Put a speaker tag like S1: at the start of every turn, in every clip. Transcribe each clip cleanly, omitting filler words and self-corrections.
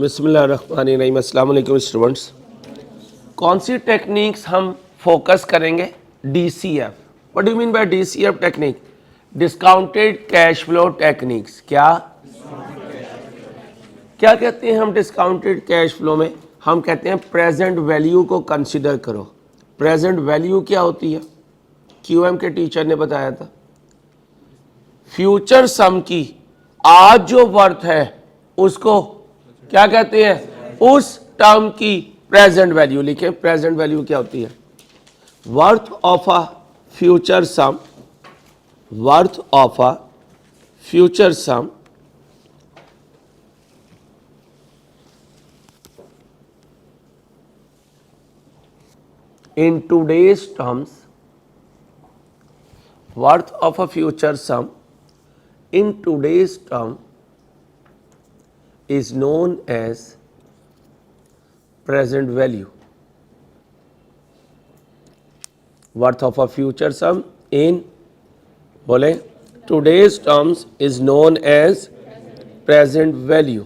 S1: बिस्मिल्लाहिर्रहमानिर्रहीम। अस्सलाम वालेकुम स्टूडेंट्स। कौन सी टेक्निक्स हम फोकस करेंगे? DCF। What do you mean by DCF technique? Discounted cash flow techniques. क्या क्या कहते हैं हम डिस्काउंटेड कैश फ्लो में? हम कहते हैं प्रेजेंट वैल्यू को कंसिडर करो। प्रेजेंट वैल्यू क्या होती है? QM के टीचर ने बताया था, फ्यूचर सम की आज जो वर्थ है उसको क्या कहते हैं? उस टर्म की प्रेजेंट वैल्यू लिखें। प्रेजेंट वैल्यू क्या होती है? Worth of a future sum, worth of a future sum in today's terms, worth of a future sum in today's term is known as present value. Worth of a future sum in बोले today's terms is known as present value.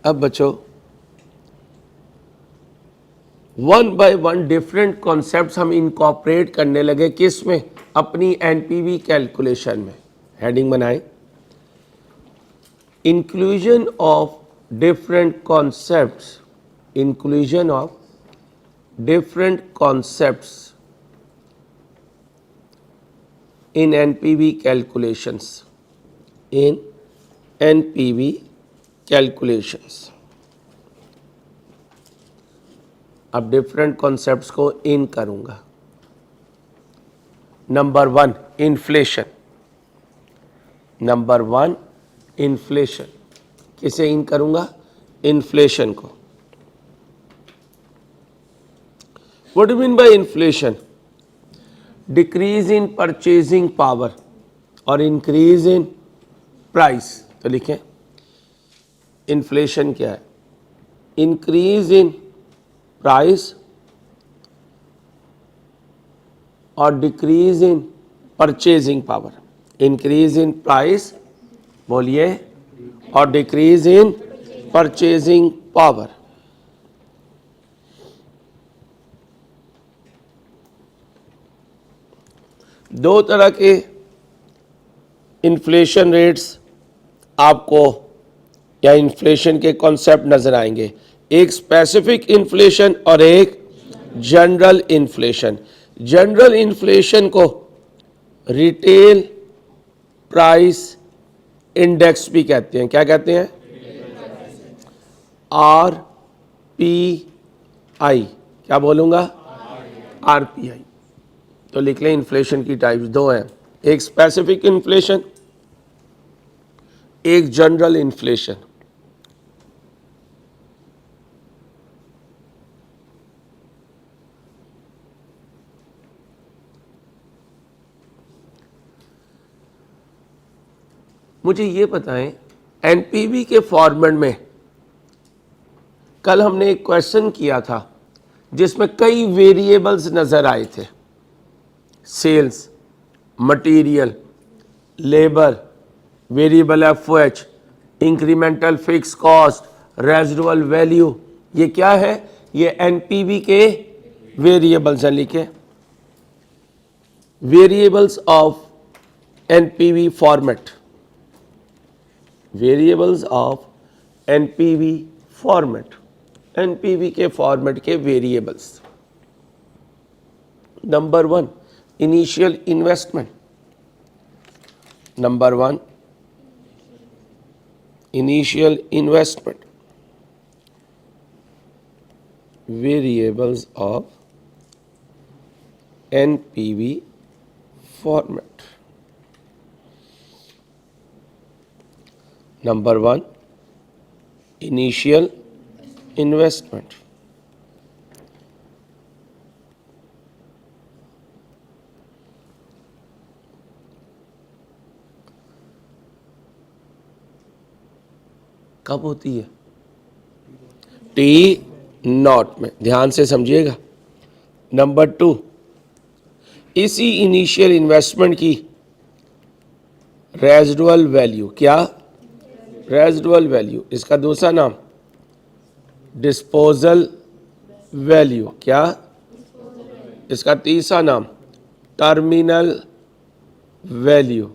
S1: अब बच्चों one by one different concepts हम incorporate करने लगे। किस में? अपनी NPV calculation में। हेडिंग बनाए, inclusion of different concepts, inclusion of different concepts in NPV calculations, in NPV calculations. अब डिफरेंट कॉन्सेप्ट्स को इन करूंगा। Number one, inflation. Number one, inflation. किसे इन करूंगा? इन्फ्लेशन को। What do mean by inflation? Decrease in purchasing power और increase in price. तो लिखें inflation क्या है? इंक्रीज इन प्राइस और decrease in purchasing power. Increase in price बोलिए और डिक्रीज इन परचेजिंग पावर। दो तरह के इन्फ्लेशन रेट्स आपको या इन्फ्लेशन के कॉन्सेप्ट नजर आएंगे। एक स्पेसिफिक इन्फ्लेशन और एक जनरल इन्फ्लेशन। जनरल इन्फ्लेशन को रिटेल प्राइस इंडेक्स भी कहते हैं। क्या कहते हैं? RPI। क्या बोलूंगा? RPI। तो लिख लें इन्फ्लेशन की टाइप्स दो हैं, एक स्पेसिफिक इन्फ्लेशन, एक जनरल इन्फ्लेशन। मुझे ये बताएं, एनपीवी के फॉर्मेट में कल हमने एक क्वेश्चन किया था जिसमें कई वेरिएबल्स नजर आए थे। Sales, material, labour, variable FOH, incremental fix cost, residual value. ये क्या है? ये एनपीवी के वेरिएबल्स हैं। लिखे variables of NPV format, variables of NPV format, NPV के फॉर्मेट के variables. Number one, initial investment. Number one, initial investment, variables of NPV format. Number one, initial investment. कब होती है? T0 में। ध्यान से समझिएगा। नंबर टू, इसी इनिशियल इन्वेस्टमेंट की रेजिडुअल वैल्यू, क्या? Residual value. इसका दूसरा नाम डिस्पोजल वैल्यू, क्या? इसका तीसरा नाम टर्मिनल वैल्यू।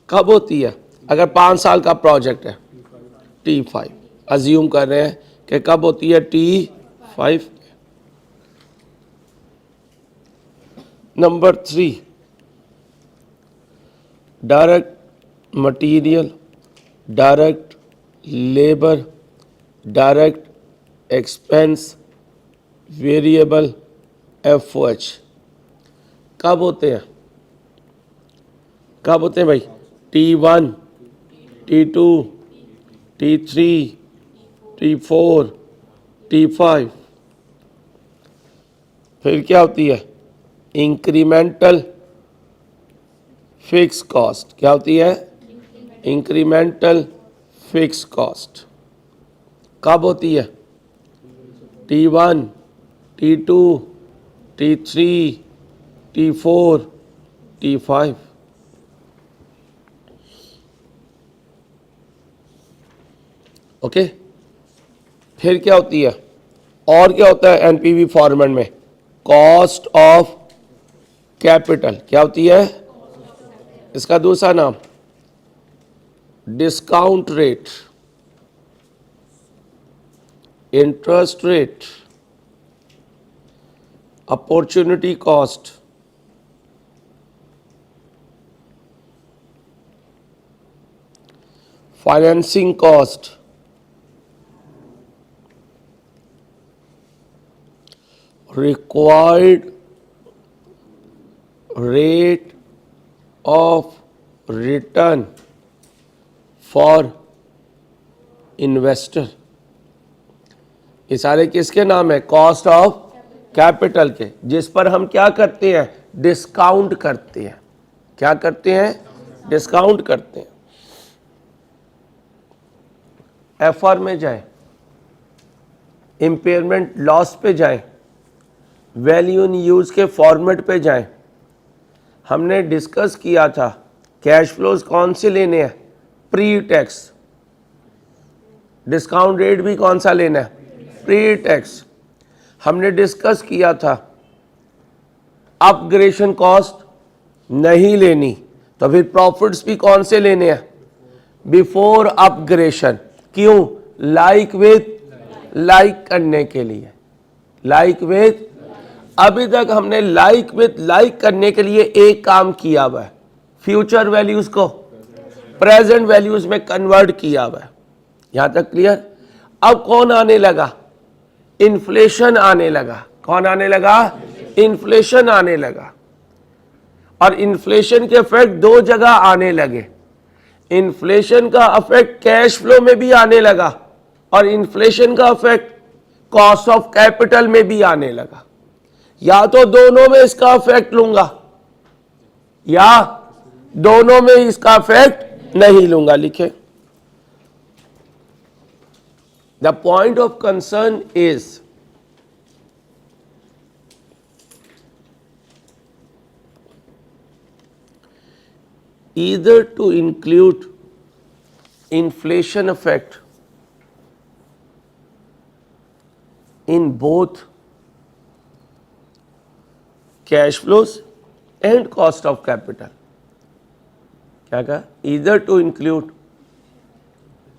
S1: कब होती है? अगर 5 साल का प्रोजेक्ट है, T5 अज्यूम कर रहे हैं कि कब होती है? T5। Number 3, direct material, direct labour, direct expense, variable FOH कब होते हैं? कब होते हैं भाई? T1, T2, T3, T4, T5। फिर क्या होती है? Incremental fix cost. क्या होती है? इंक्रीमेंटल फिक्स कॉस्ट कब होती है? T1, T2, T3, T4, T5। Okay. फिर क्या होती है? और क्या होता है एनपीवी फॉर्मेट में? Cost of capital. क्या होती है? इसका दूसरा नाम discount rate, interest rate, opportunity cost, financing cost, required rate of return for investor. ये सारे किसके नाम है? कॉस्ट ऑफ कैपिटल के, जिस पर हम क्या करते हैं? डिस्काउंट करते हैं। क्या करते हैं? डिस्काउंट करते हैं। एफआर में जाएं, इम्पेयरमेंट लॉस पे जाएं, वैल्यू इन यूज के फॉर्मेट पे जाएं। हमने डिस्कस किया था कैश फ्लोज कौन से लेने हैं? Pre tax. डिस्काउंट रेट भी कौन सा लेना है? Pre tax. हमने डिस्कस किया था अपग्रेडेशन कॉस्ट नहीं लेनी, तो फिर प्रॉफिट्स भी कौन से लेने हैं? Before upgradation. क्यों? लाइक विथ लाइक करने के लिए। लाइक विथ, अभी तक हमने लाइक विथ लाइक करने के लिए एक काम किया हुआ है, फ्यूचर वैल्यूज को प्रेजेंट वैल्यूज में कन्वर्ट किया हुआ है। यहां तक क्लियर? अब कौन आने लगा? इन्फ्लेशन आने लगा। कौन आने लगा? इन्फ्लेशन आने लगा। और इन्फ्लेशन के इफेक्ट दो जगह आने लगे। इन्फ्लेशन का इफेक्ट कैश फ्लो में भी आने लगा और इन्फ्लेशन का इफेक्ट कॉस्ट ऑफ कैपिटल में भी आने लगा। या तो दोनों में इसका इफेक्ट लूंगा या दोनों में इसका इफेक्ट नहीं लूंगा। लिखे, the point of concern is either to include inflation effect in both cash flows and cost of capital. क्या कहा? Either to include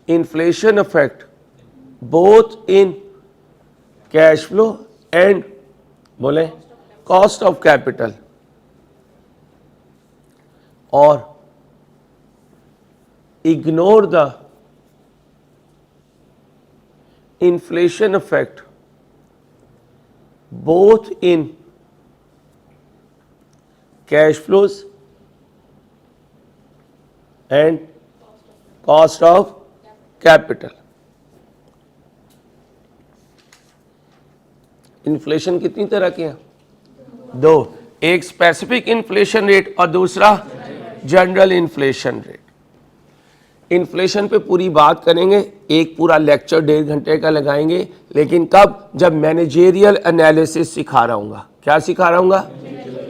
S1: inflation effect both in cash flow and बोले cost of capital, or ignore the inflation effect both in cash flows and cost of capital. Inflation कितनी तरह के हैं? दो, एक specific inflation rate और दूसरा जनरल इन्फ्लेशन रेट। इन्फ्लेशन पे पूरी बात करेंगे, एक पूरा लेक्चर 1.5 घंटे का लगाएंगे, लेकिन कब? जब मैनेजेरियल एनालिसिस सिखा रहा हूँगा। क्या सिखा रहा हूँगा?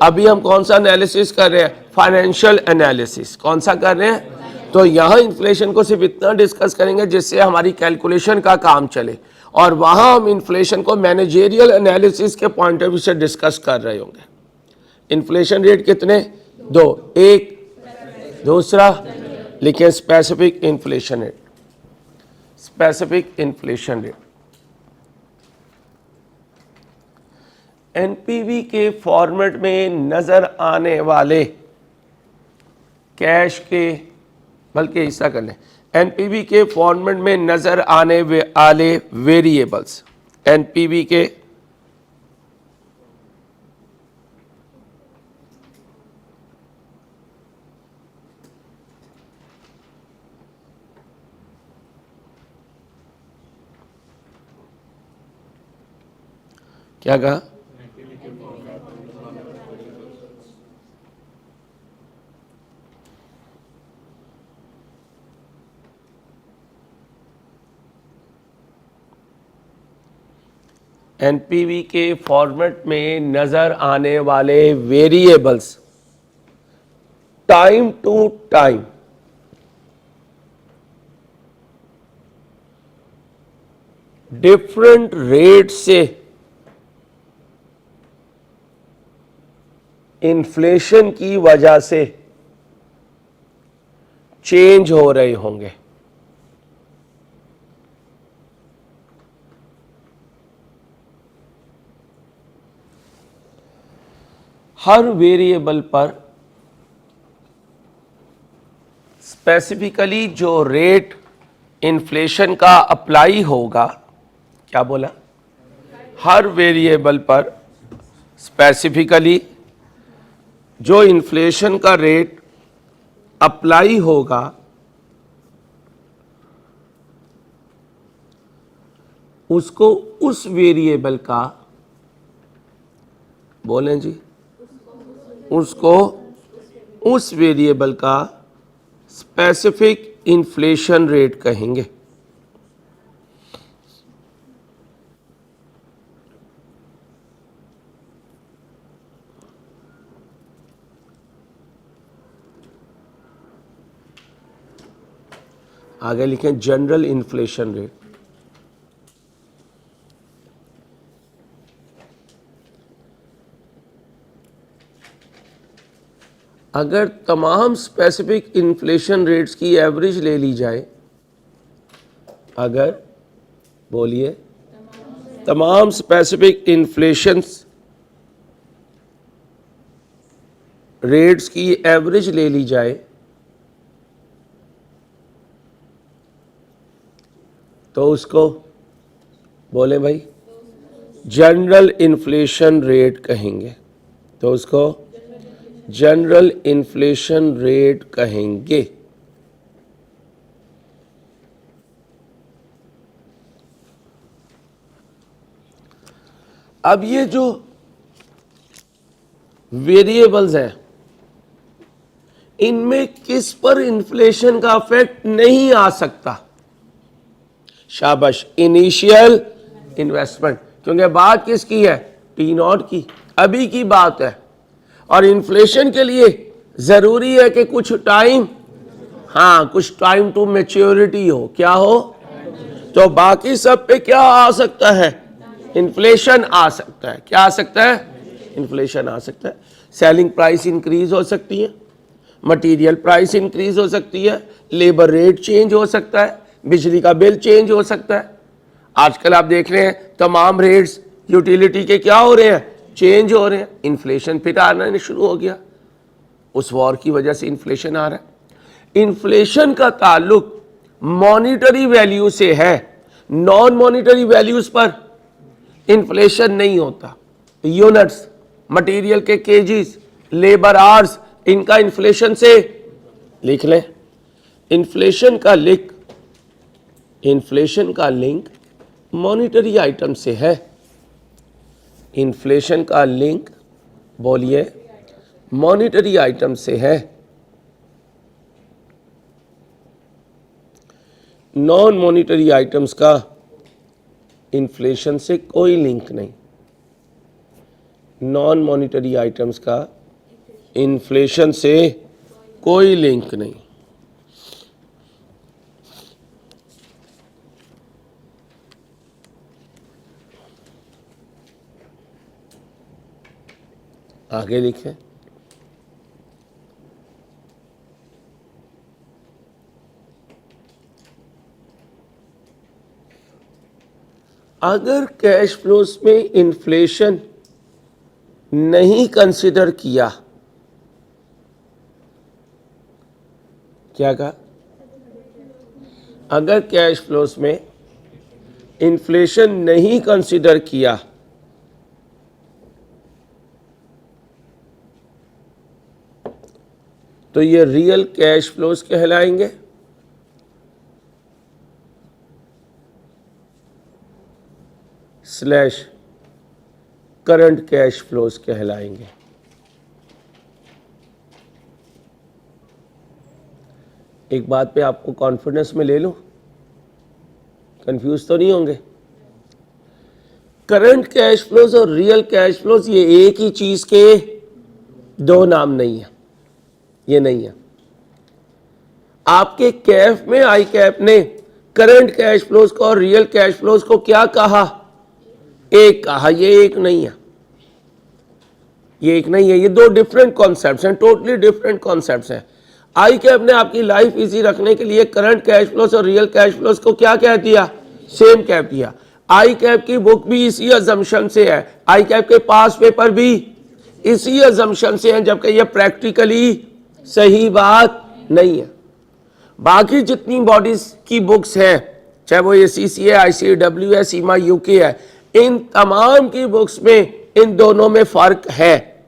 S1: अभी हम कौन सा एनालिसिस कर रहे हैं? Financial analysis. कौन सा कर रहे हैं? तो यहाँ इन्फ्लेशन को सिर्फ इतना डिस्कस करेंगे जिससे हमारी कैलकुलेशन का काम चले, और वहाँ हम इन्फ्लेशन को मैनेजेरियल एनालिसिस के पॉइंट ऑफ व्यू से डिस्कस कर रहे होंगे। इन्फ्लेशन रेट कितने? 2, एक दूसरा लिखिए specific inflation rate. Specific inflation rate NPV के फॉर्मेट में नजर आने वाले कैश के, बल्कि ऐसा कर लें, एनपीवी के फॉर्मेट में नजर आने वाले वेरिएबल्स, एनपीवी के क्या कहा? एनपीवी के फॉर्मेट में नजर आने वाले variables time to time different rate से इन्फ्लेशन की वजह से चेंज हो रहे होंगे। हर वेरिएबल पर स्पेसिफिकली जो रेट इन्फ्लेशन का अप्लाई होगा, क्या बोला? हर वेरिएबल पर स्पेसिफिकली जो इन्फ्लेशन का रेट अप्लाई होगा उसको उस वेरिएबल का, बोलें जी, उसको उस वेरिएबल का स्पेसिफिक इन्फ्लेशन रेट कहेंगे। आगे लिखें जनरल इन्फ्लेशन रेट। अगर तमाम स्पेसिफिक इन्फ्लेशन रेट्स की एवरेज ले ली जाए, अगर, बोलिए, तमाम स्पेसिफिक इन्फ्लेशन रेट्स की एवरेज ले ली जाए तो उसको, बोले भाई, जनरल इन्फ्लेशन रेट कहेंगे। तो उसको जनरल इन्फ्लेशन रेट कहेंगे। अब ये जो वेरिएबल्स हैं इनमें किस पर इन्फ्लेशन का इफेक्ट नहीं आ सकता? शाबाश, इनिशियल इन्वेस्टमेंट, क्योंकि बात किसकी है? T0 की, अभी की बात है। और इन्फ्लेशन के लिए जरूरी है कि कुछ टाइम, हाँ, कुछ टाइम टू मैच्योरिटी हो। क्या हो? तो बाकी सब पे क्या आ सकता है? इन्फ्लेशन आ सकता है। क्या आ सकता है? इन्फ्लेशन आ सकता है। सेलिंग प्राइस इंक्रीज हो सकती है, मटेरियल प्राइस इंक्रीज हो सकती है, लेबर रेट चेंज हो सकता है, बिजली का बिल चेंज हो सकता है। आजकल आप देख रहे हैं तमाम रेट्स यूटिलिटी के क्या हो रहे हैं? चेंज हो रहे हैं। इन्फ्लेशन फिर आना शुरू हो गया, उस वॉर की वजह से इन्फ्लेशन आ रहा है। इन्फ्लेशन का ताल्लुक मॉनिटरी वैल्यू से है, नॉन मॉनिटरी वैल्यूज पर इन्फ्लेशन नहीं होता। यूनिट्स, मटेरियल के केजीज, लेबर आवर्स, इनका इन्फ्लेशन से, लिख लें, इन्फ्लेशन का लिंक मॉनिटरी आइटम से है। इन्फ्लेशन का लिंक, बोलिए, मॉनिटरी आइटम से है, नॉन मॉनिटरी आइटम्स का इन्फ्लेशन से कोई लिंक नहीं। नॉन मॉनिटरी आइटम्स का इन्फ्लेशन से कोई लिंक नहीं। आगे लिखें, अगर कैश फ्लोस में इन्फ्लेशन नहीं कंसिडर किया, क्या कहा? अगर कैश फ्लोस में इन्फ्लेशन नहीं कंसिडर किया तो ये रियल कैश फ्लोस कहलाएंगे, स्लैश करंट कैश फ्लोस कहलाएंगे। एक बात पे आपको कॉन्फिडेंस में ले लो, कंफ्यूज तो नहीं होंगे। करंट कैश फ्लोस और रियल कैश फ्लोस ये एक ही चीज के दो नाम नहीं है, ये नहीं है। आपके कैफ में आई कैप ने करंट कैश फ्लोस को और रियल कैश फ्लोस को क्या कहा? एक कहा। ये एक नहीं है, ये एक नहीं है, ये दो डिफरेंट कॉन्सेप्ट्स हैं, टोटली डिफरेंट कॉन्सेप्ट्स हैं। आई कैप ने आपकी लाइफ इजी रखने के लिए करंट कैश फ्लोस और रियल कैश फ्लोस को क्या कह दिया? सेम कह दिया। आई कैप की बुक भी इसी अजम्पशन से है, आई कैप के पास पेपर भी इसी अजम्पशन से हैं, जबकि ये प्रैक्टिकली सही बात नहीं है। बाकी जितनी बॉडीज की बुक्स हैं, चाहे वो ACCA, ICAW है, सीमा UK है, इन तमाम की बुक्स में इन दोनों में फर्क है,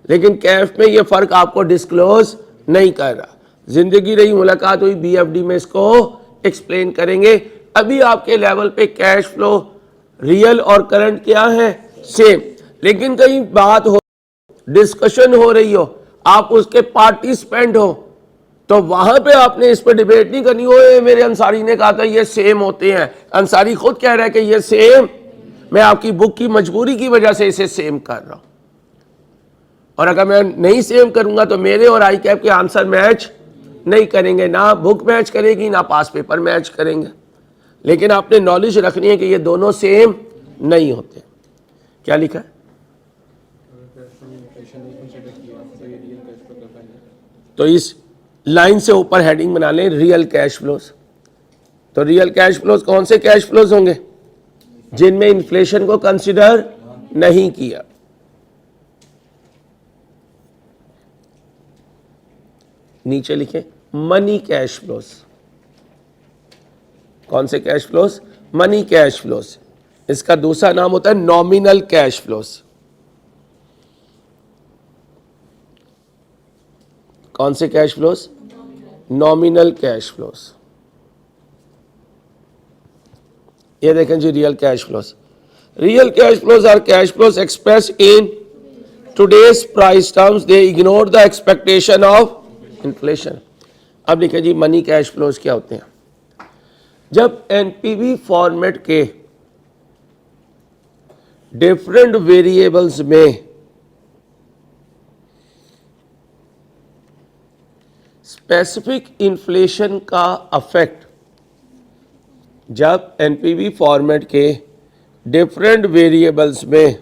S1: लेकिन कैफ में ये फर्क आपको डिस्क्लोज नहीं कर रहा। जिंदगी रही, मुलाकात हुई, BFD में इसको एक्सप्लेन करेंगे। अभी आपके लेवल पे कैश फ्लो रियल और करंट क्या है? सेम। लेकिन कहीं बात हो, डिस्कशन हो रही हो, आप उसके पार्टिसिपेंट हो, तो वहां पे आपने इस पर डिबेट नहीं करनी हो मेरे अंसारी ने कहा था ये सेम होते हैं। अंसारी खुद कह रहा है कि ये सेम, मैं आपकी बुक की मजबूरी की वजह से इसे सेम कर रहा हूं, और अगर मैं नहीं सेम करूंगा तो मेरे और आई कैप के आंसर मैच नहीं करेंगे, ना बुक मैच करेगी ना पास पेपर मैच करेंगे। लेकिन आपने नॉलेज रखनी है कि ये दोनों सेम नहीं होते। क्या लिखा है? तो इस लाइन से ऊपर हेडिंग बना लें रियल कैश फ्लोस। तो रियल कैश फ्लोस कौन से कैश फ्लोस होंगे? जिनमें इन्फ्लेशन को कंसिडर नहीं किया। नीचे लिखें मनी कैश फ्लोस। कौन से cash flows? Money cash flows. इसका दूसरा नाम होता है नॉमिनल कैश फ्लोस। कौन से cash flows? Nominal cash flows. ये देखें जी real cash flows. Real cash flows are cash flows express in today's price terms, they ignore the expectation of inflation. अब लिखें जी मनी कैश फ्लोस क्या होते हैं? जब एनपीवी फॉर्मेट के डिफरेंट वेरिएबल्स में स्पेसिफिक इन्फ्लेशन का अफेक्ट, जब एनपीवी फॉर्मेट के डिफरेंट वेरिएबल्स में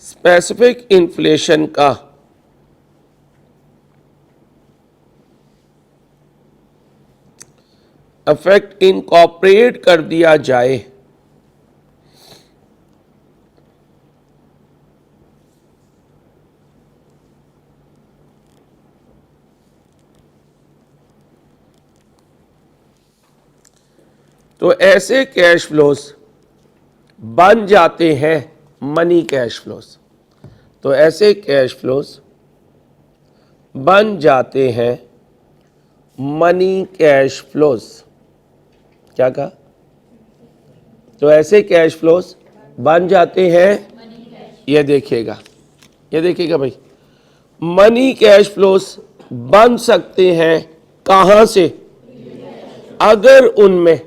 S1: स्पेसिफिक इन्फ्लेशन का अफेक्ट इनकॉर्पोरेट कर दिया जाए तो ऐसे कैश फ्लोस बन जाते हैं मनी कैश फ्लोस। तो ऐसे कैश फ्लोस बन जाते हैं मनी कैश फ्लोस। क्या कहा? तो ऐसे कैश फ्लोस बन जाते हैं, ये देखिएगा, ये देखिएगा भाई, मनी कैश फ्लोस बन सकते हैं कहां से? अगर उनमें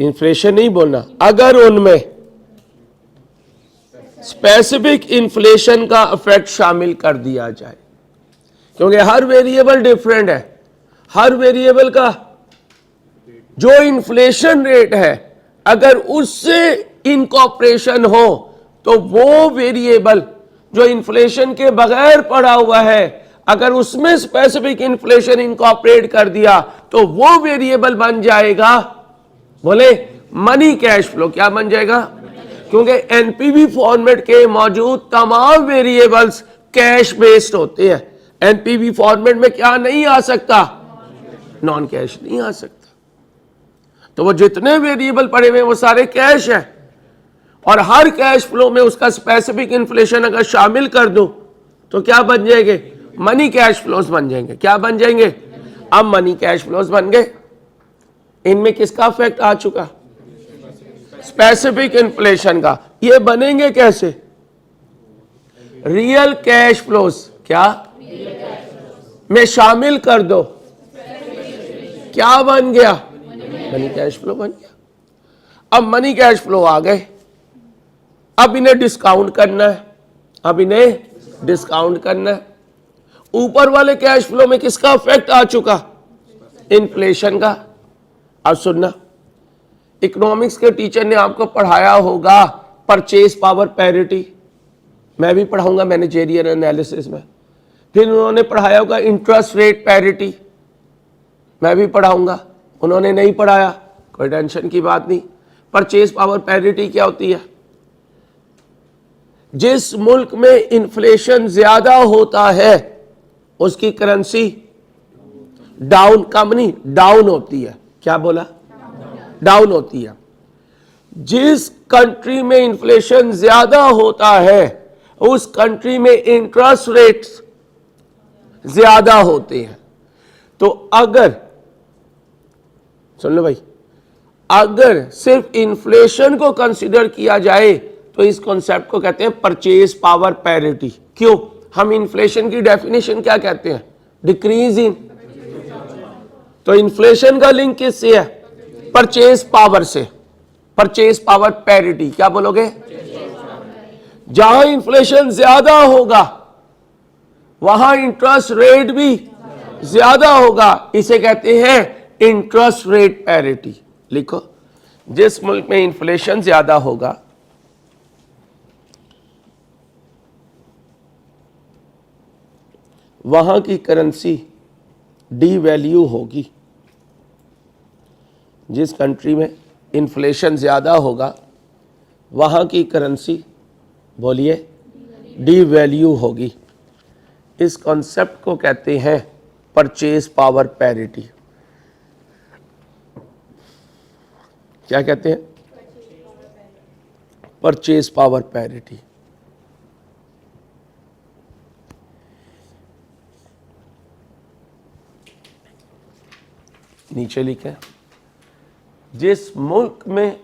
S1: इन्फ्लेशन नहीं बोलना, अगर उनमें स्पेसिफिक इन्फ्लेशन का इफेक्ट शामिल कर दिया जाए, क्योंकि हर वेरिएबल डिफरेंट है, हर वेरिएबल का जो इन्फ्लेशन रेट है अगर उससे इनकॉर्पोरेशन हो तो वो वेरिएबल जो इन्फ्लेशन के बगैर पड़ा हुआ है अगर उसमें स्पेसिफिक इन्फ्लेशन इनकॉर्पोरेट कर दिया तो वो वेरिएबल बन जाएगा, बोले मनी कैश फ्लो। क्या बन जाएगा? क्योंकि एनपीवी फॉर्मेट के मौजूद तमाम वेरिएबल्स कैश बेस्ड होते हैं। एनपीवी फॉर्मेट में क्या नहीं आ सकता? नॉन कैश नहीं आ सकता। तो वो जितने वेरिएबल पड़े हुए वो सारे कैश है, और हर कैश फ्लो में उसका स्पेसिफिक इन्फ्लेशन अगर शामिल कर दूं तो क्या बन जाएंगे? मनी कैश फ्लोज बन जाएंगे। क्या बन जाएंगे? अब मनी कैश फ्लोज बन गए। इनमें किसका इफेक्ट आ चुका? स्पेसिफिक इन्फ्लेशन का। ये बनेंगे कैसे? रियल कैश फ्लोज क्या में शामिल कर दो, क्या बन गया? मनी कैश फ्लो बन गया। अब मनी कैश फ्लो आ गए, अब इन्हें डिस्काउंट करना है, अब इन्हें डिस्काउंट करना है। ऊपर वाले कैश फ्लो में किसका इफेक्ट आ चुका? इन्फ्लेशन का। अब सुनना, इकोनॉमिक्स के टीचर ने आपको पढ़ाया होगा परचेज पावर पैरिटी, मैं भी पढ़ाऊंगा मैनेजेरियल एनालिसिस में। फिर उन्होंने पढ़ाया होगा इंटरेस्ट रेट पैरिटी, मैं भी पढ़ाऊंगा। उन्होंने नहीं पढ़ाया, कोई टेंशन की बात नहीं। परचेज पावर पैरिटी क्या होती है? जिस मुल्क में इन्फ्लेशन ज्यादा होता है उसकी करेंसी डाउन, कम नहीं डाउन होती है। क्या बोला? डाउन होती है। जिस कंट्री में इन्फ्लेशन ज्यादा होता है उस कंट्री में इंटरेस्ट रेट्स ज्यादा होते हैं। तो अगर, सुन लो भाई, अगर सिर्फ इन्फ्लेशन को कंसीडर किया जाए तो इस कॉन्सेप्ट को कहते हैं परचेज पावर पैरिटी। क्यों? हम इन्फ्लेशन की डेफिनेशन क्या कहते हैं? Decrease in. तो इन्फ्लेशन का लिंक किससे है? परचेज पावर से। परचेज पावर पैरिटी क्या बोलोगे? जहां इन्फ्लेशन ज्यादा होगा वहां इंटरेस्ट रेट भी ज्यादा होगा, इसे कहते हैं इंटरेस्ट रेट पैरिटी। लिखो, जिस मुल्क में इन्फ्लेशन ज्यादा होगा वहां की करेंसी डी वैल्यू होगी। जिस कंट्री में इन्फ्लेशन ज़्यादा होगा वहाँ की करेंसी, बोलिए, डी वैल्यू होगी। इस कॉन्सेप्ट को कहते हैं परचेज पावर पैरिटी। क्या कहते हैं? Purchase power parity. नीचे लिखें, जिस मुल्क में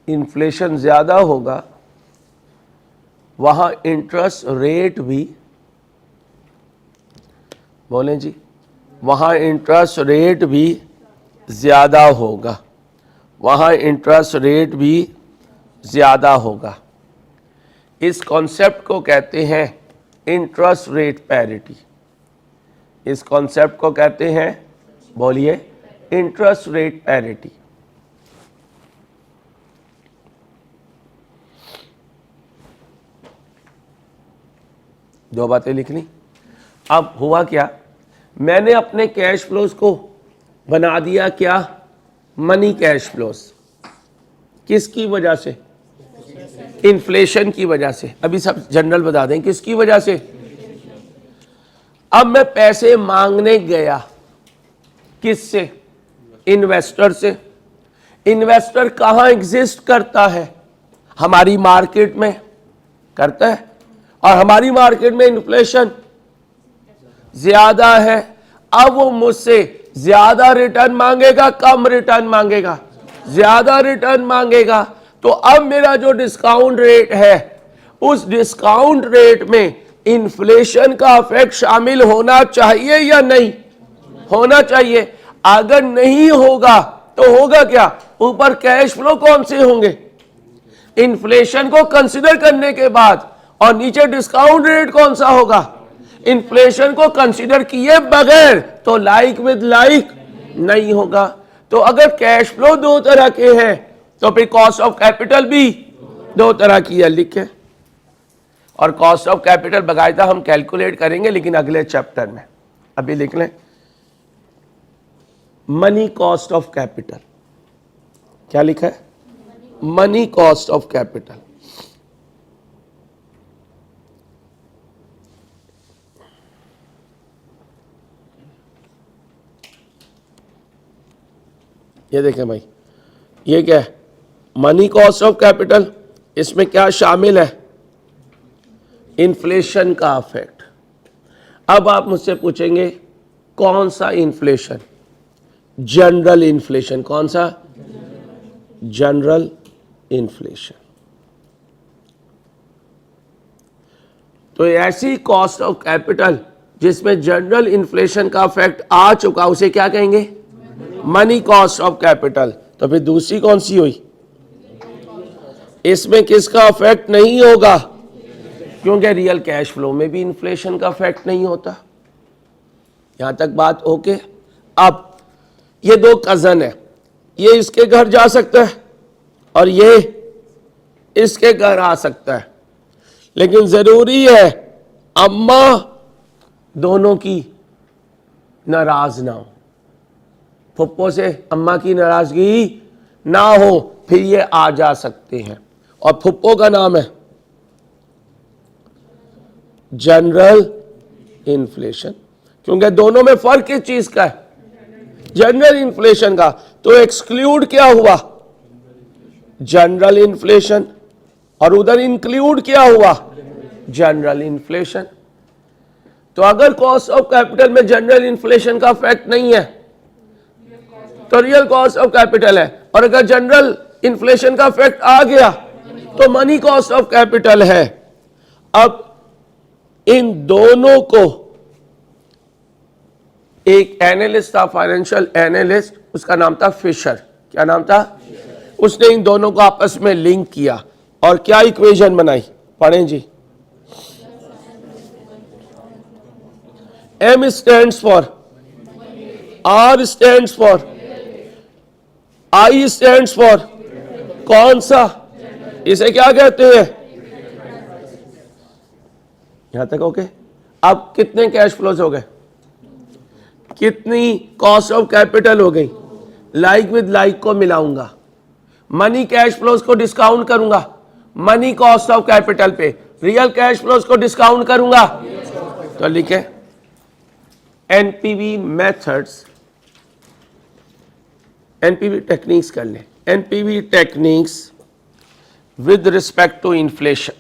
S1: इन्फ्लेशन ज़्यादा होगा वहाँ इंटरेस्ट रेट भी, बोलें जी, वहाँ इंटरेस्ट रेट भी ज़्यादा होगा, वहाँ इंटरेस्ट रेट भी ज़्यादा होगा। इस कॉन्सेप्ट को कहते हैं इंटरेस्ट रेट पैरिटी। इस कॉन्सेप्ट को कहते हैं, बोलिए, इंटरेस्ट रेट पैरिटी। दो बातें लिखनी। अब हुआ क्या, मैंने अपने कैश फ्लोज को बना दिया क्या? Money cash flows. किसकी वजह से? इन्फ्लेशन की वजह से। अभी सब जनरल बता दें किसकी वजह से। अब मैं पैसे मांगने गया, किससे? इन्वेस्टर से। इन्वेस्टर कहाँ एग्जिस्ट करता है? हमारी मार्केट में करता है, और हमारी मार्केट में इन्फ्लेशन ज्यादा है। अब वो मुझसे ज्यादा रिटर्न मांगेगा, कम रिटर्न मांगेगा? ज्यादा रिटर्न मांगेगा। तो अब मेरा जो डिस्काउंट रेट है उस डिस्काउंट रेट में इन्फ्लेशन का इफेक्ट शामिल होना चाहिए या नहीं? होना चाहिए। अगर नहीं होगा तो होगा क्या? ऊपर कैश फ्लो कौन से होंगे? इन्फ्लेशन को कंसीडर करने के बाद, और नीचे डिस्काउंट रेट कौन सा होगा? इन्फ्लेशन को कंसीडर किए बगैर तो लाइक विद लाइक नहीं होगा। तो अगर कैश फ्लो दो तरह के हैं तो फिर कॉस्ट ऑफ कैपिटल भी दो तरह की है, लिखे। और कॉस्ट ऑफ कैपिटल बकायदा हम कैलकुलेट करेंगे लेकिन अगले चैप्टर में। अभी लिख लें मनी कॉस्ट ऑफ कैपिटल। क्या लिखा है? Money cost of capital. ये देखें भाई, ये क्या है? Money cost of capital. इसमें क्या शामिल है? इन्फ्लेशन का इफेक्ट। अब आप मुझसे पूछेंगे कौन सा इन्फ्लेशन? General inflation. कौन सा? General inflation. तो ऐसी कॉस्ट ऑफ कैपिटल जिसमें जनरल इन्फ्लेशन का इफेक्ट आ चुका उसे क्या कहेंगे? Money cost of capital. तो फिर दूसरी कौन सी हुई? इसमें किसका इफेक्ट नहीं होगा? क्योंकि रियल कैश फ्लो में भी इन्फ्लेशन का इफेक्ट नहीं होता। यहां तक बात ओके। अब ये दो कजन है, ये इसके घर जा सकता है और ये इसके घर आ सकता है, लेकिन जरूरी है अम्मा दोनों की नाराज ना हो, फुप्पो से अम्मा की नाराजगी ना हो, फिर ये आ जा सकते हैं। और फुप्पो का नाम है जनरल इन्फ्लेशन, क्योंकि दोनों में फर्क किस चीज का है? जनरल इन्फ्लेशन का। तो एक्सक्लूड क्या हुआ? General inflation. और उधर इंक्लूड क्या हुआ? General inflation. तो अगर कॉस्ट ऑफ कैपिटल में जनरल इन्फ्लेशन का इफेक्ट नहीं है तो रियल कॉस्ट ऑफ कैपिटल है, और अगर जनरल इन्फ्लेशन का इफेक्ट आ गया तो मनी कॉस्ट ऑफ कैपिटल है। अब इन दोनों को एक एनालिस्ट था, फाइनेंशियल एनालिस्ट, उसका नाम था फिशर। क्या नाम था? उसने इन दोनों को आपस में लिंक किया और क्या इक्वेशन बनाई? पढ़ें जी। M stands for, R stands for, I stands for, कौन सा? इसे क्या कहते हैं? यहां तक ओके। अब कितने कैश फ्लोज हो गए? कितनी कॉस्ट ऑफ कैपिटल हो गई? लाइक विद लाइक को मिलाऊंगा, मनी कैश फ्लोज को डिस्काउंट करूंगा मनी कॉस्ट ऑफ कैपिटल पे, रियल कैश फ्लोज को डिस्काउंट करूंगा। तो लिखे एनपीवी मेथड्स, एनपीवी टेक्निक्स कर ले। NPV techniques with respect to inflation.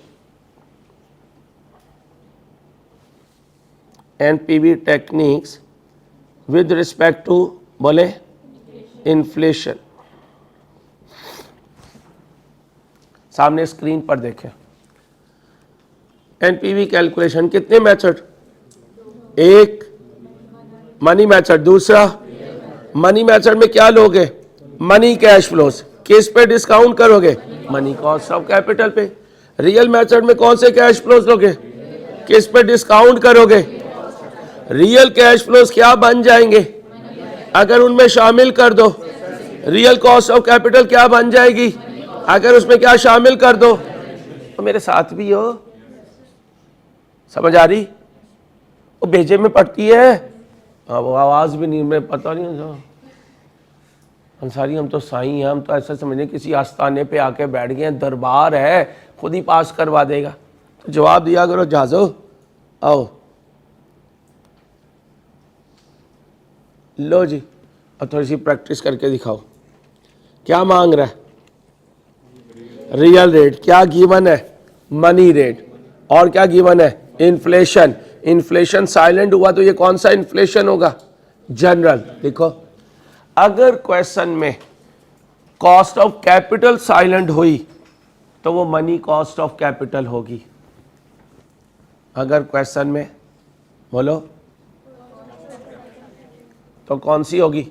S1: NPV techniques with respect to, बोले, इन्फ्लेशन। सामने स्क्रीन पर देखें एनपीवी कैलकुलेशन। कितने मेथड? एक मनी मेथड, दूसरा मनी मेथड में क्या लोगे? Money cash flows. किस पे डिस्काउंट करोगे? मनी कॉस्ट ऑफ कैपिटल पे। रियल मेथड में कौन से कैश फ्लोज लोगे? किस पे डिस्काउंट करोगे? रियल कैश फ्लोज क्या बन जाएंगे अगर उनमें शामिल कर दो? रियल कॉस्ट ऑफ कैपिटल क्या बन जाएगी अगर उसमें क्या शामिल कर दो? तो मेरे साथ भी हो, समझ आ रही? वो भेजे में पड़ती है। हाँ, वो आवाज भी नहीं, मैं पता नहीं। अंसारी हम तो साईं हैं, हम तो ऐसा समझे किसी आस्थाने पे आके बैठ गए हैं, दरबार है, खुद ही पास करवा देगा। तो जवाब दिया करो, जहाजो आओ। लो जी, अब थोड़ी सी प्रैक्टिस करके दिखाओ। क्या मांग रहा है? Real rate. क्या गिवन है? Money rate. और क्या गिवन है? इन्फ्लेशन। इन्फ्लेशन साइलेंट हुआ तो ये कौन सा इन्फ्लेशन होगा? जनरल। देखो, अगर क्वेश्चन में कॉस्ट ऑफ कैपिटल साइलेंट हुई तो वो मनी कॉस्ट ऑफ कैपिटल होगी। अगर क्वेश्चन में बोलो तो कौन सी होगी?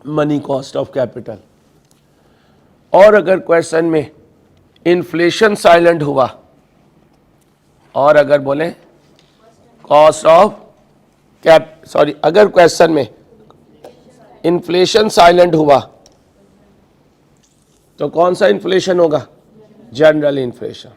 S1: Money cost of capital. और अगर क्वेश्चन में इन्फ्लेशन साइलेंट हुआ, और अगर बोले कॉस्ट ऑफ अगर क्वेश्चन में इन्फ्लेशन साइलेंट हुआ तो कौन सा इन्फ्लेशन होगा? General inflation.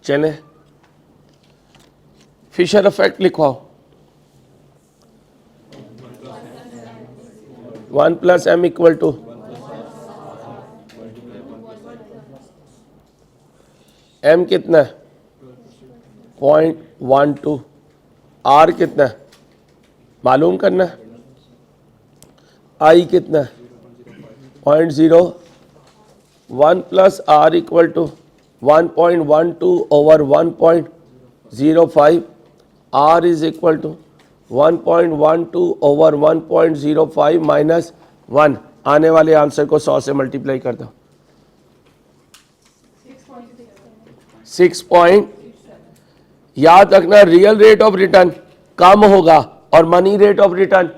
S1: चले फिशर इफेक्ट लिखवाओ। 1 + m = m कितना है? 0.12। r कितना है मालूम करना है। i कितना है? 0.0। 1 + r = 1.12/1.05। r is equal to 1.12/1.05 - 1। आने वाले आंसर को 100 से मल्टीप्लाई कर दो। 6 याद रखना, रियल रेट ऑफ रिटर्न कम होगा और मनी रेट ऑफ रिटर्न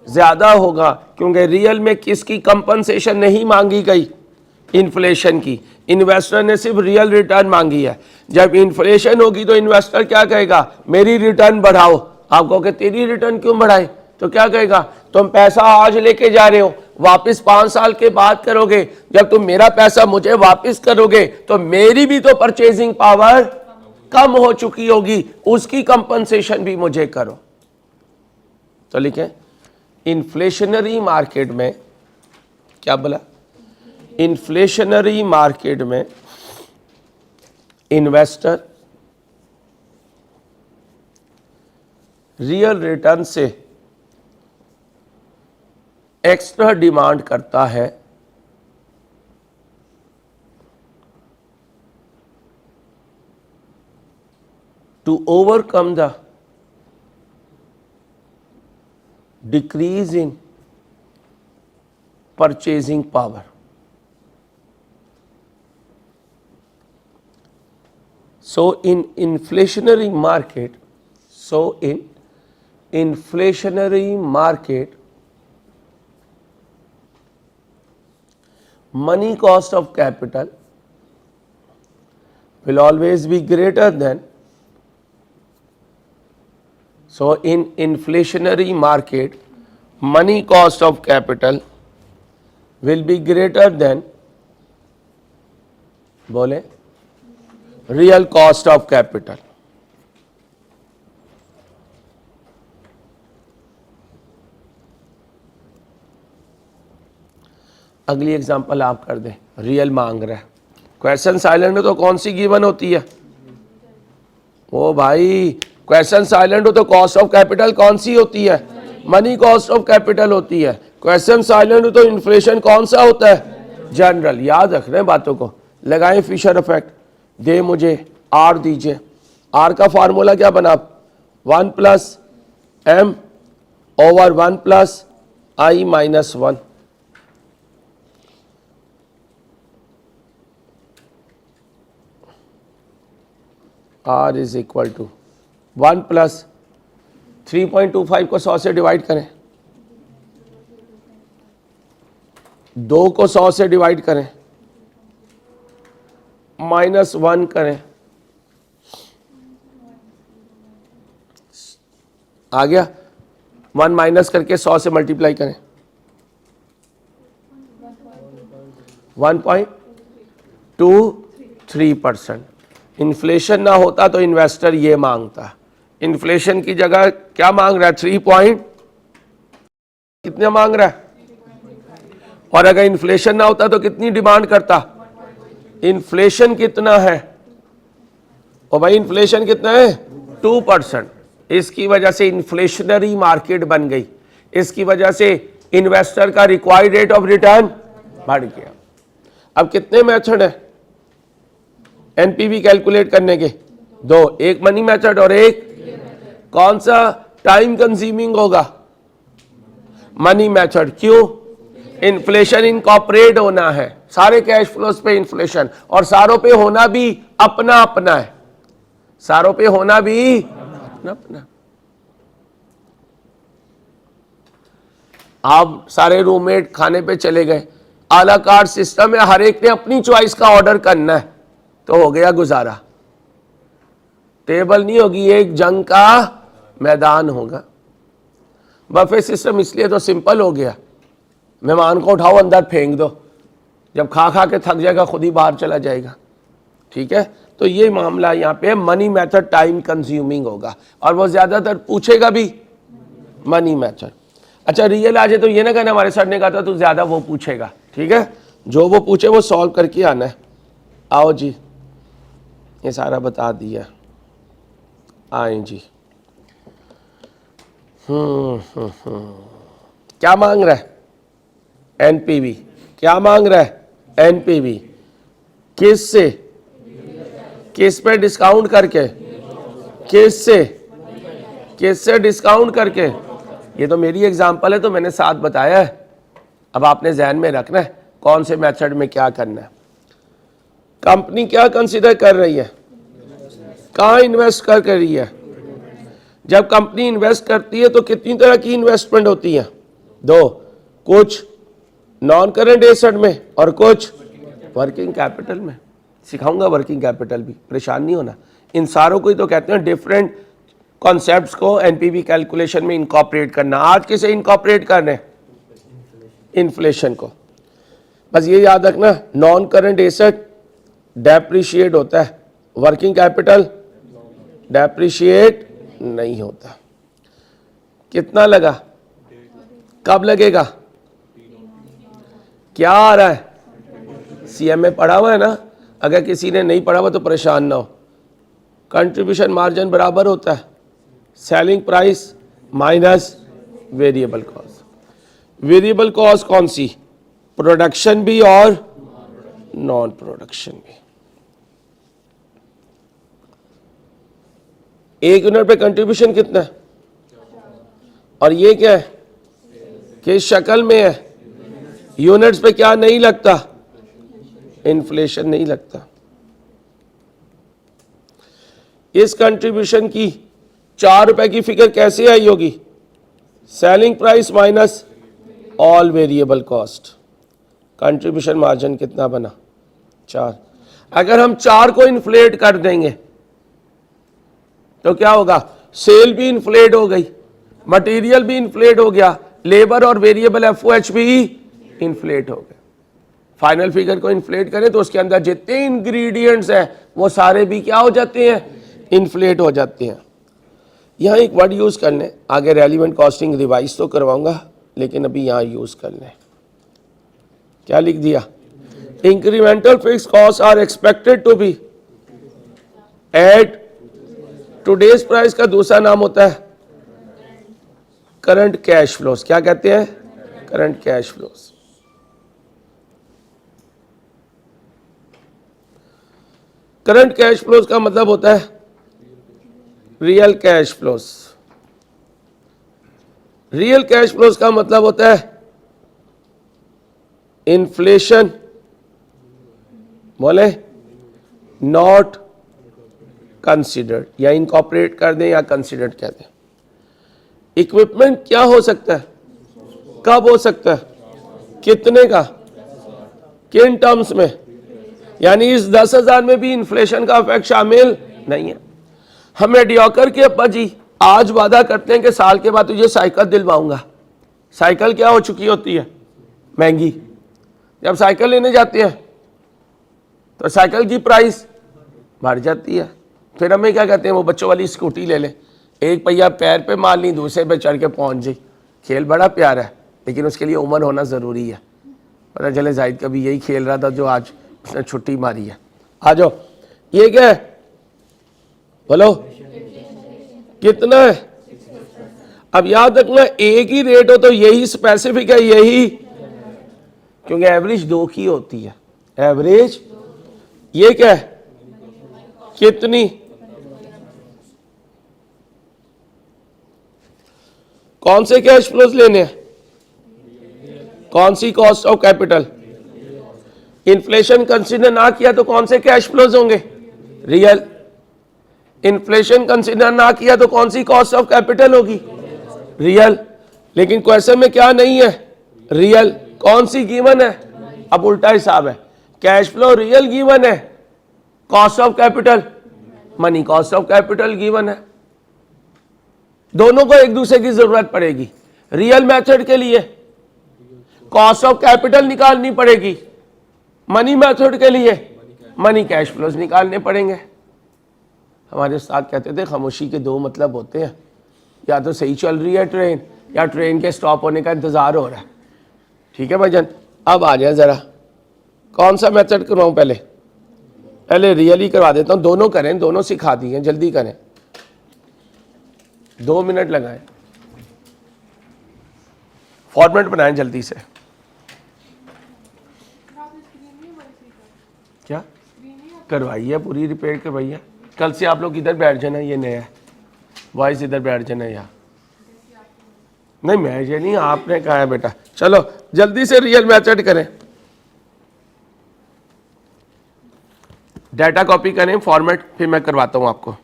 S1: ज्यादा होगा, क्योंकि रियल में किसकी कंपनसेशन नहीं मांगी गई? इन्फ्लेशन की। इन्वेस्टर ने सिर्फ रियल रिटर्न मांगी है। जब इन्फ्लेशन होगी तो इन्वेस्टर क्या कहेगा? मेरी रिटर्न बढ़ाओ। आप कहोगे तेरी रिटर्न क्यों बढ़ाए? तो क्या कहेगा? तुम पैसा आज लेके जा रहे हो, वापस 5 साल के बाद करोगे। जब तुम मेरा पैसा मुझे वापस करोगे तो मेरी भी तो परचेजिंग पावर कम हो चुकी होगी, उसकी कंपनसेशन भी मुझे करो। तो लिखें इन्फ्लेशनरी मार्केट में, क्या बोला? इन्फ्लेशनरी मार्केट में इन्वेस्टर रियल रिटर्न से एक्स्ट्रा डिमांड करता है to overcome the decrease in purchasing power. So in inflationary market, money cost of capital will always be greater than. So in inflationary market, money cost of capital will be greater than, बोले, real cost of capital. अगली example आप कर दें। Real मांग रहा है, question silent हो तो कौन सी गिवन होती है? ओ भाई, क्वेश्चन साइलेंट हो तो कॉस्ट ऑफ कैपिटल कौन सी होती है? मनी कॉस्ट ऑफ कैपिटल होती है। क्वेश्चन साइलेंट हो तो इन्फ्लेशन कौन सा होता है? जनरल। याद रख रहे हैं बातों को। लगाएं फिशर इफेक्ट। दे मुझे आर दीजिए। आर का फार्मूला क्या बना? 1 + m / 1 + i - 1। r is equal to 1 + 3.25 को 100 से डिवाइड करें, 2 को 100 से डिवाइड करें, -1 करें। आ गया? 1 माइनस करके 100 से मल्टीप्लाई करें, 1.23%। इन्फ्लेशन ना होता तो इन्वेस्टर ये मांगता। इन्फ्लेशन की जगह क्या मांग रहा है? 3 कितने मांग रहा है? और अगर इन्फ्लेशन ना होता तो कितनी डिमांड करता? इन्फ्लेशन कितना है? और भाई इन्फ्लेशन कितना है? 2%। इसकी वजह से इन्फ्लेशनरी मार्केट बन गई। इसकी वजह से इन्वेस्टर का रिक्वायर्ड रेट ऑफ रिटर्न बढ़ गया। अब कितने मेथड है एनपीवी कैलकुलेट करने के? 2, एक मनी मेथड और एक कौन सा टाइम कंज्यूमिंग होगा? Money method. क्यों? इन्फ्लेशन इनकॉर्पोरेट होना है, सारे कैश फ्लोज पे इन्फ्लेशन, और सारों पे होना भी अपना अपना है, सारों पे होना भी अपना। आप सारे रूममेट खाने पे चले गए, आला कार्ड सिस्टम है, हर एक ने अपनी चॉइस का ऑर्डर करना है, तो हो गया गुजारा। टेबल नहीं होगी, एक जंग का मैदान होगा। बफे सिस्टम इसलिए तो सिंपल हो गया, मेहमान को उठाओ अंदर फेंक दो, जब खा खा के थक जाएगा खुद ही बाहर चला जाएगा। ठीक है, तो ये मामला यहाँ पे मनी मेथड टाइम कंज्यूमिंग होगा, और वो ज्यादातर पूछेगा भी मनी मेथड। अच्छा, रियल आ जाए तो ये ना कहना हमारे सर ने कहा था तो ज्यादा वो पूछेगा। ठीक है, जो वो पूछे वो सॉल्व करके आना है। आओ जी, ये सारा बता दिया। आए जी। क्या मांग रहा है? एनपीवी। क्या मांग रहा है? एनपीवी। किस से? किस पे डिस्काउंट करके? किस से? किस से डिस्काउंट करके? ये तो मेरी एग्जांपल है तो मैंने साथ बताया है, अब आपने जहन में रखना है कौन से मेथड में क्या करना है। कंपनी क्या कंसीडर कर रही है? कहाँ इन्वेस्ट कर रही है? जब कंपनी इन्वेस्ट करती है तो कितनी तरह की इन्वेस्टमेंट होती है? दो, कुछ नॉन करंट एसेट में और कुछ वर्किंग कैपिटल में। सिखाऊंगा वर्किंग कैपिटल भी, परेशान नहीं होना। इन सारों को ही तो कहते हैं डिफरेंट कॉन्सेप्ट्स को एनपीवी कैलकुलेशन में इनकॉर्पोरेट करना। आज किसे इनकॉर्पोरेट करना है? इन्फ्लेशन को। बस ये याद रखना, नॉन करंट एसेट डेप्रिशिएट होता है, वर्किंग कैपिटल डेप्रिशिएट नहीं होता। कितना लगा? कब लगेगा? क्या आ रहा है? सीएम में पढ़ा हुआ है ना, अगर किसी ने नहीं पढ़ा हुआ तो परेशान ना हो। कंट्रीब्यूशन मार्जिन बराबर होता है selling price minus variable cost. Variable cost कौन सी? प्रोडक्शन भी और नॉन प्रोडक्शन भी। एक यूनिट पे कंट्रीब्यूशन कितना है? और ये क्या है? किस शक्ल में है? यूनिट्स पे क्या नहीं लगता? इन्फ्लेशन नहीं लगता। इस कंट्रीब्यूशन की 4 रुपए की फिगर कैसे आई होगी? Selling price minus all variable cost. Contribution margin कितना बना? 4। अगर हम 4 को इन्फ्लेट कर देंगे तो क्या होगा? सेल भी इन्फ्लेट हो गई, मटेरियल भी इन्फ्लेट हो गया, लेबर और वेरिएबल एफओएच भी इन्फ्लेट हो गए। फाइनल फिगर को इन्फ्लेट करें तो उसके अंदर जितने इंग्रेडिएंट्स हैं वो सारे भी क्या हो जाते हैं? इन्फ्लेट हो जाते हैं। यहाँ एक वर्ड यूज कर लें, आगे रेलिवेंट कॉस्टिंग रिवाइज तो करवाऊंगा, लेकिन अभी यहाँ यूज कर लें। क्या लिख दिया? Incremental fix cost are expected to be at today's price का दूसरा नाम होता है करंट कैश फ्लोस। क्या कहते हैं? Current cash flows. Current cash flows का मतलब होता है real cash flows. Real cash flows का मतलब होता है इन्फ्लेशन, बोले नॉट कंसिडर्ड, या इनकॉर्पोरेट कर दें या कंसिडर्ड कह दें। इक्विपमेंट क्या हो सकता है? कब हो सकता है? कितने का? किन टर्म्स में? यानी इस 10,000 में भी इन्फ्लेशन का इफेक्ट शामिल नहीं है। हम मेडियोकर के अब्बा जी आज वादा करते हैं कि साल के बाद तुझे साइकिल दिलवाऊंगा। साइकिल क्या हो चुकी होती है? महंगी। जब साइकिल लेने जाते हैं तो साइकिल की प्राइस बढ़ जाती है। फिर हमें क्या कहते हैं? वो बच्चों वाली स्कूटी ले ले, एक पहिया पैर पे मार ली, दूसरे पे चढ़ के पहुंच जाई। खेल बड़ा प्यारा है, लेकिन उसके लिए उम्र होना ज़रूरी है। पता चले जाहिद कभी यही खेल रहा था जो आज उसने छुट्टी मारी है। आ जाओ, ये क्या है? बोलो कितना है? अब याद रखना, एक ही रेट हो तो यही स्पेसिफिक है, यही, क्योंकि एवरेज 2 की होती है। एवरेज ये क्या है? कितनी? कौन से कैश फ्लोज लेने हैं? कौन सी cost of capital? Inflation consider ना किया तो कौन से कैश फ्लोज होंगे? रियल। इन्फ्लेशन कंसीडर ना किया तो कौन सी कॉस्ट ऑफ कैपिटल होगी? रियल। लेकिन क्वेश्चन में क्या नहीं है? रियल। कौन सी गिवन है? अब उल्टा हिसाब है, कैश फ्लो रियल गिवन है, cost of capital money cost of capital given है। दोनों को एक दूसरे की जरूरत पड़ेगी। रियल मेथड के लिए कॉस्ट ऑफ कैपिटल निकालनी पड़ेगी, मनी मेथड के लिए मनी कैश फ्लोज निकालने पड़ेंगे। हमारे साथ कहते थे खामोशी के दो मतलब होते हैं, या तो सही चल रही है ट्रेन या ट्रेन के स्टॉप होने का इंतजार हो रहा है। ठीक है भाईजान, अब आ जाए जरा, कौन सा मेथड करवाऊं? पहले रियल ही करवा देता हूं, दोनों करें, दोनों सिखा दिए, जल्दी करें, 2 मिनट लगाएं, फॉर्मेट बनाएं जल्दी से। क्या करवाइए? पूरी रिपेयर करवाइए। कल से आप लोग इधर बैठ जाना, ये नया है, वॉइस इधर बैठ जाना यहाँ। नहीं मैं ये नहीं, आपने कहा है बेटा। चलो जल्दी से रियल मेथड करें, डाटा कॉपी करें, फॉर्मेट, फिर मैं करवाता हूं आपको।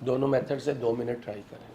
S1: दोनों मेथड से 2 मिनट ट्राई करें।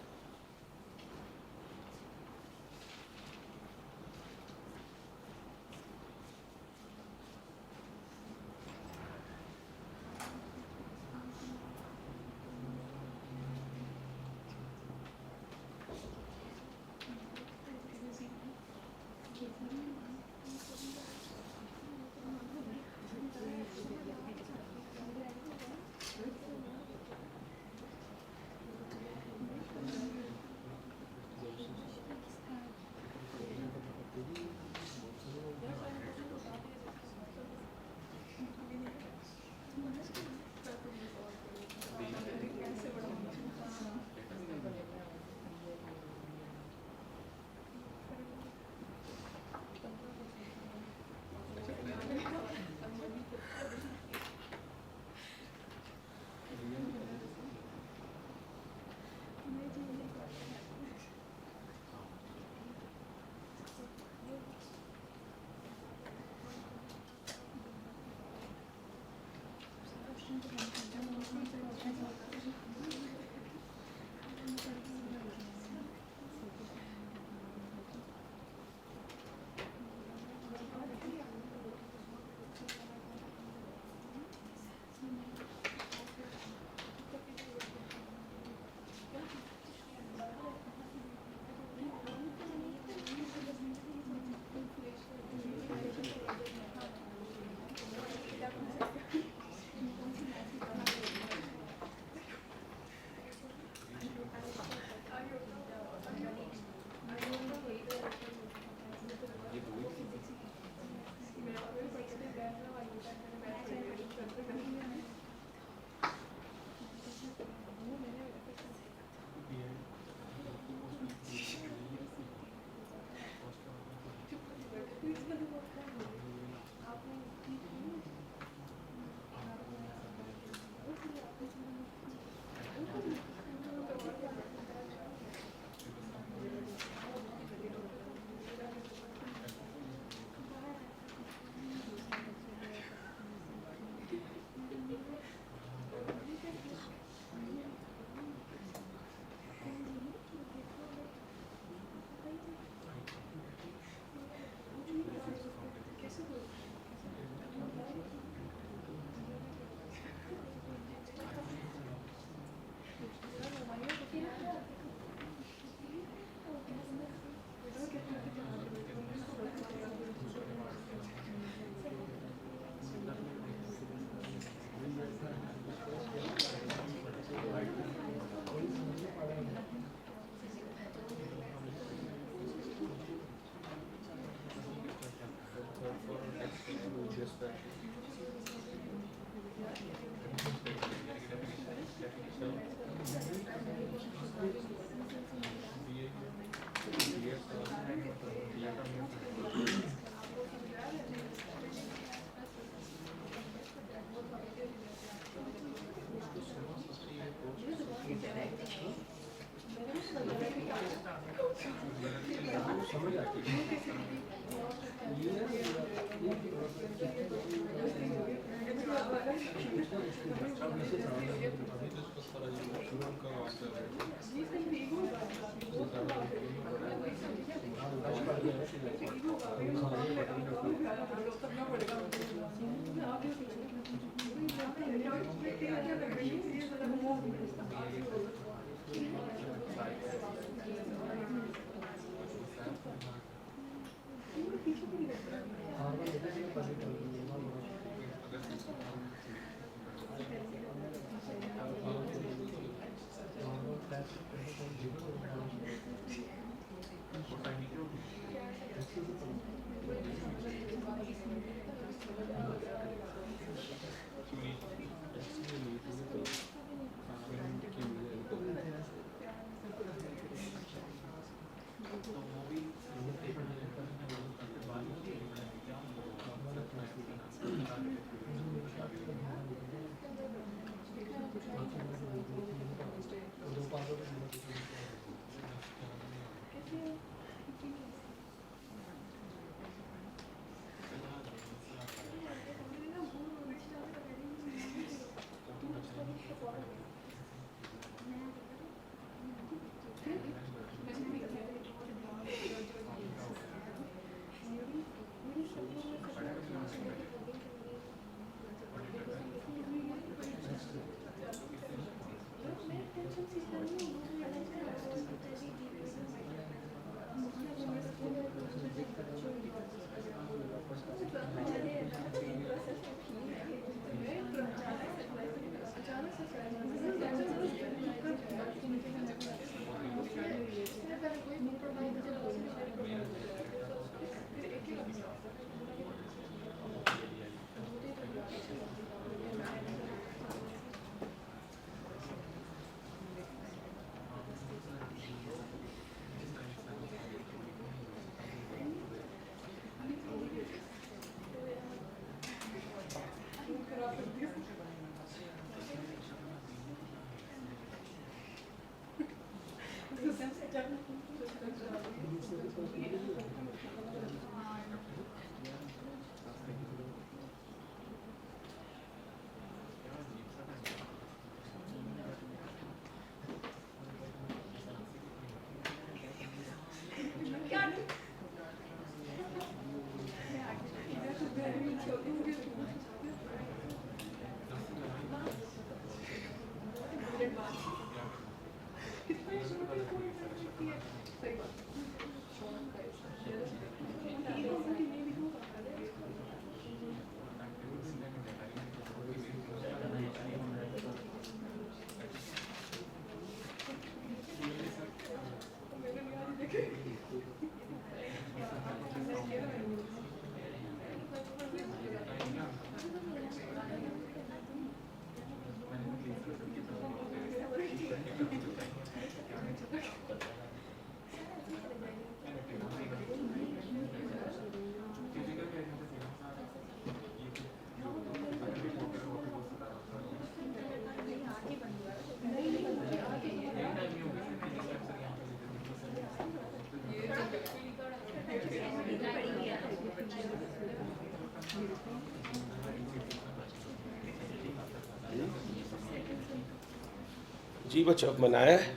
S1: जी बच्चों अब बनाया है।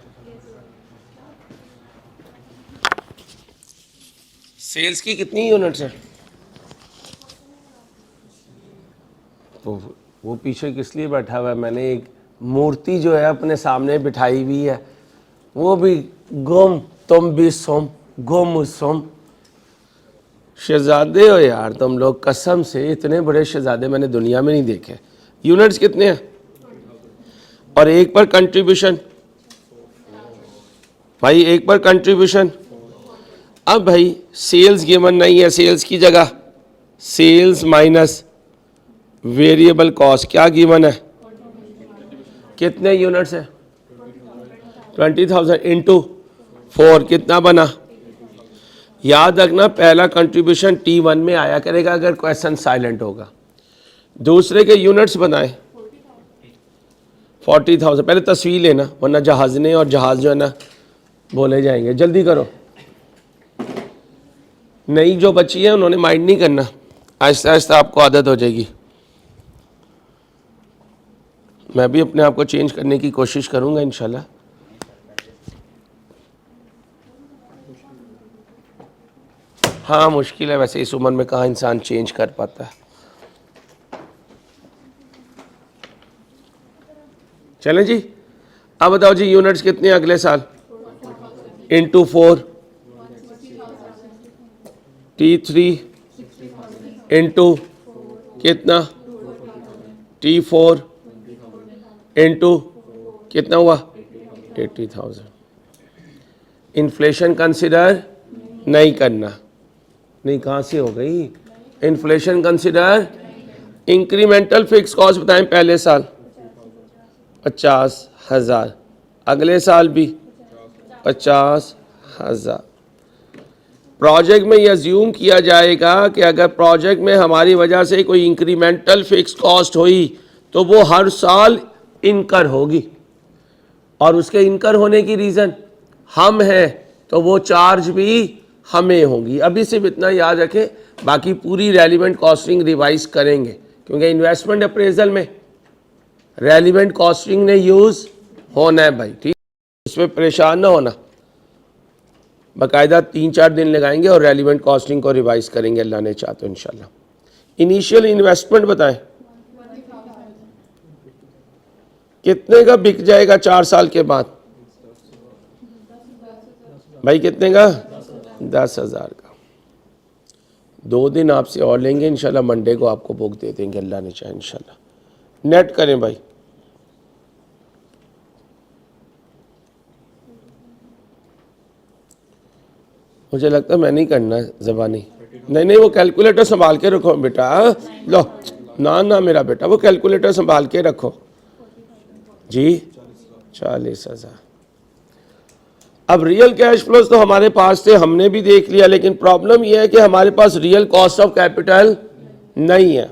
S1: सेल्स की कितनी यूनिट्स है? तो वो पीछे किस लिए बैठा हुआ है? मैंने एक मूर्ति जो है अपने सामने बिठाई हुई है, वो भी गुम तुम भी सोम गुम सोम। शहजादे हो यार तुम लोग, कसम से इतने बड़े शहजादे मैंने दुनिया में नहीं देखे। यूनिट्स कितने हैं और एक पर कंट्रीब्यूशन? भाई एक पर कंट्रीब्यूशन। अब भाई सेल्स गिवन नहीं है, सेल्स की जगह सेल्स माइनस वेरिएबल कॉस्ट क्या गिवन है? कितने यूनिट्स है? 20,000 इंटू 4 कितना बना? याद रखना पहला कंट्रीब्यूशन T1 में आया करेगा अगर क्वेश्चन साइलेंट होगा। दूसरे के यूनिट्स बनाए 40,000। पहले तस्वीर लेना वरना जहाज़ने और जहाज़ जो है ना बोले जाएंगे। जल्दी करो। नई जो बची है उन्होंने माइंड नहीं करना, आहिस्ता आहिस्ता आपको आदत हो जाएगी। मैं भी अपने आप को चेंज करने की कोशिश करूंगा इंशाल्लाह। हाँ मुश्किल है वैसे, इस उम्र में कहाँ इंसान चेंज कर पाता है। चलें जी, अब बताओ जी यूनिट्स कितने अगले साल? इंटू 4 T3 इंटू कितना? T4 इंटू कितना हुआ? 80,000। इन्फ्लेशन कंसिडर नहीं करना। नहीं कहाँ से हो गई inflation consider? Incremental fix cost बताएं पहले साल 50,000, अगले साल भी 50,000। प्रोजेक्ट में यह अज्यूम किया जाएगा कि अगर प्रोजेक्ट में हमारी वजह से कोई इंक्रीमेंटल फिक्स कॉस्ट हुई तो वो हर साल इनकर होगी, और उसके इनकर होने की रीज़न हम हैं तो वो चार्ज भी हमें होंगी। अभी सिर्फ इतना याद रखें, बाकी पूरी रेलिवेंट कॉस्टिंग रिवाइज करेंगे क्योंकि इन्वेस्टमेंट अप्रेजल में रेलिवेंट कॉस्टिंग ने यूज़ होना है भाई, ठीक, इसमें परेशान ना होना। बाकायदा 3-4 दिन लगाएंगे और रेलिवेंट कॉस्टिंग को रिवाइज करेंगे अल्लाह ने चाहा तो इंशाल्लाह। इनिशियल इन्वेस्टमेंट बताएं कितने का बिक जाएगा 4 साल के बाद? भाई कितने का? 10,000 का। 2 दिन आपसे और लेंगे इंशाल्लाह, मंडे को आपको बुक दे देंगे अल्लाह ने चाहे इंशाल्लाह। नेट करें भाई। मुझे लगता है मैं नहीं करना है ज़बानी। नहीं वो कैलकुलेटर संभाल के रखो बेटा। लो ना मेरा बेटा, वो कैलकुलेटर संभाल के रखो जी। 40,000। अब रियल कैश फ्लोज तो हमारे पास थे, हमने भी देख लिया, लेकिन प्रॉब्लम यह है कि हमारे पास रियल कॉस्ट ऑफ कैपिटल नहीं है।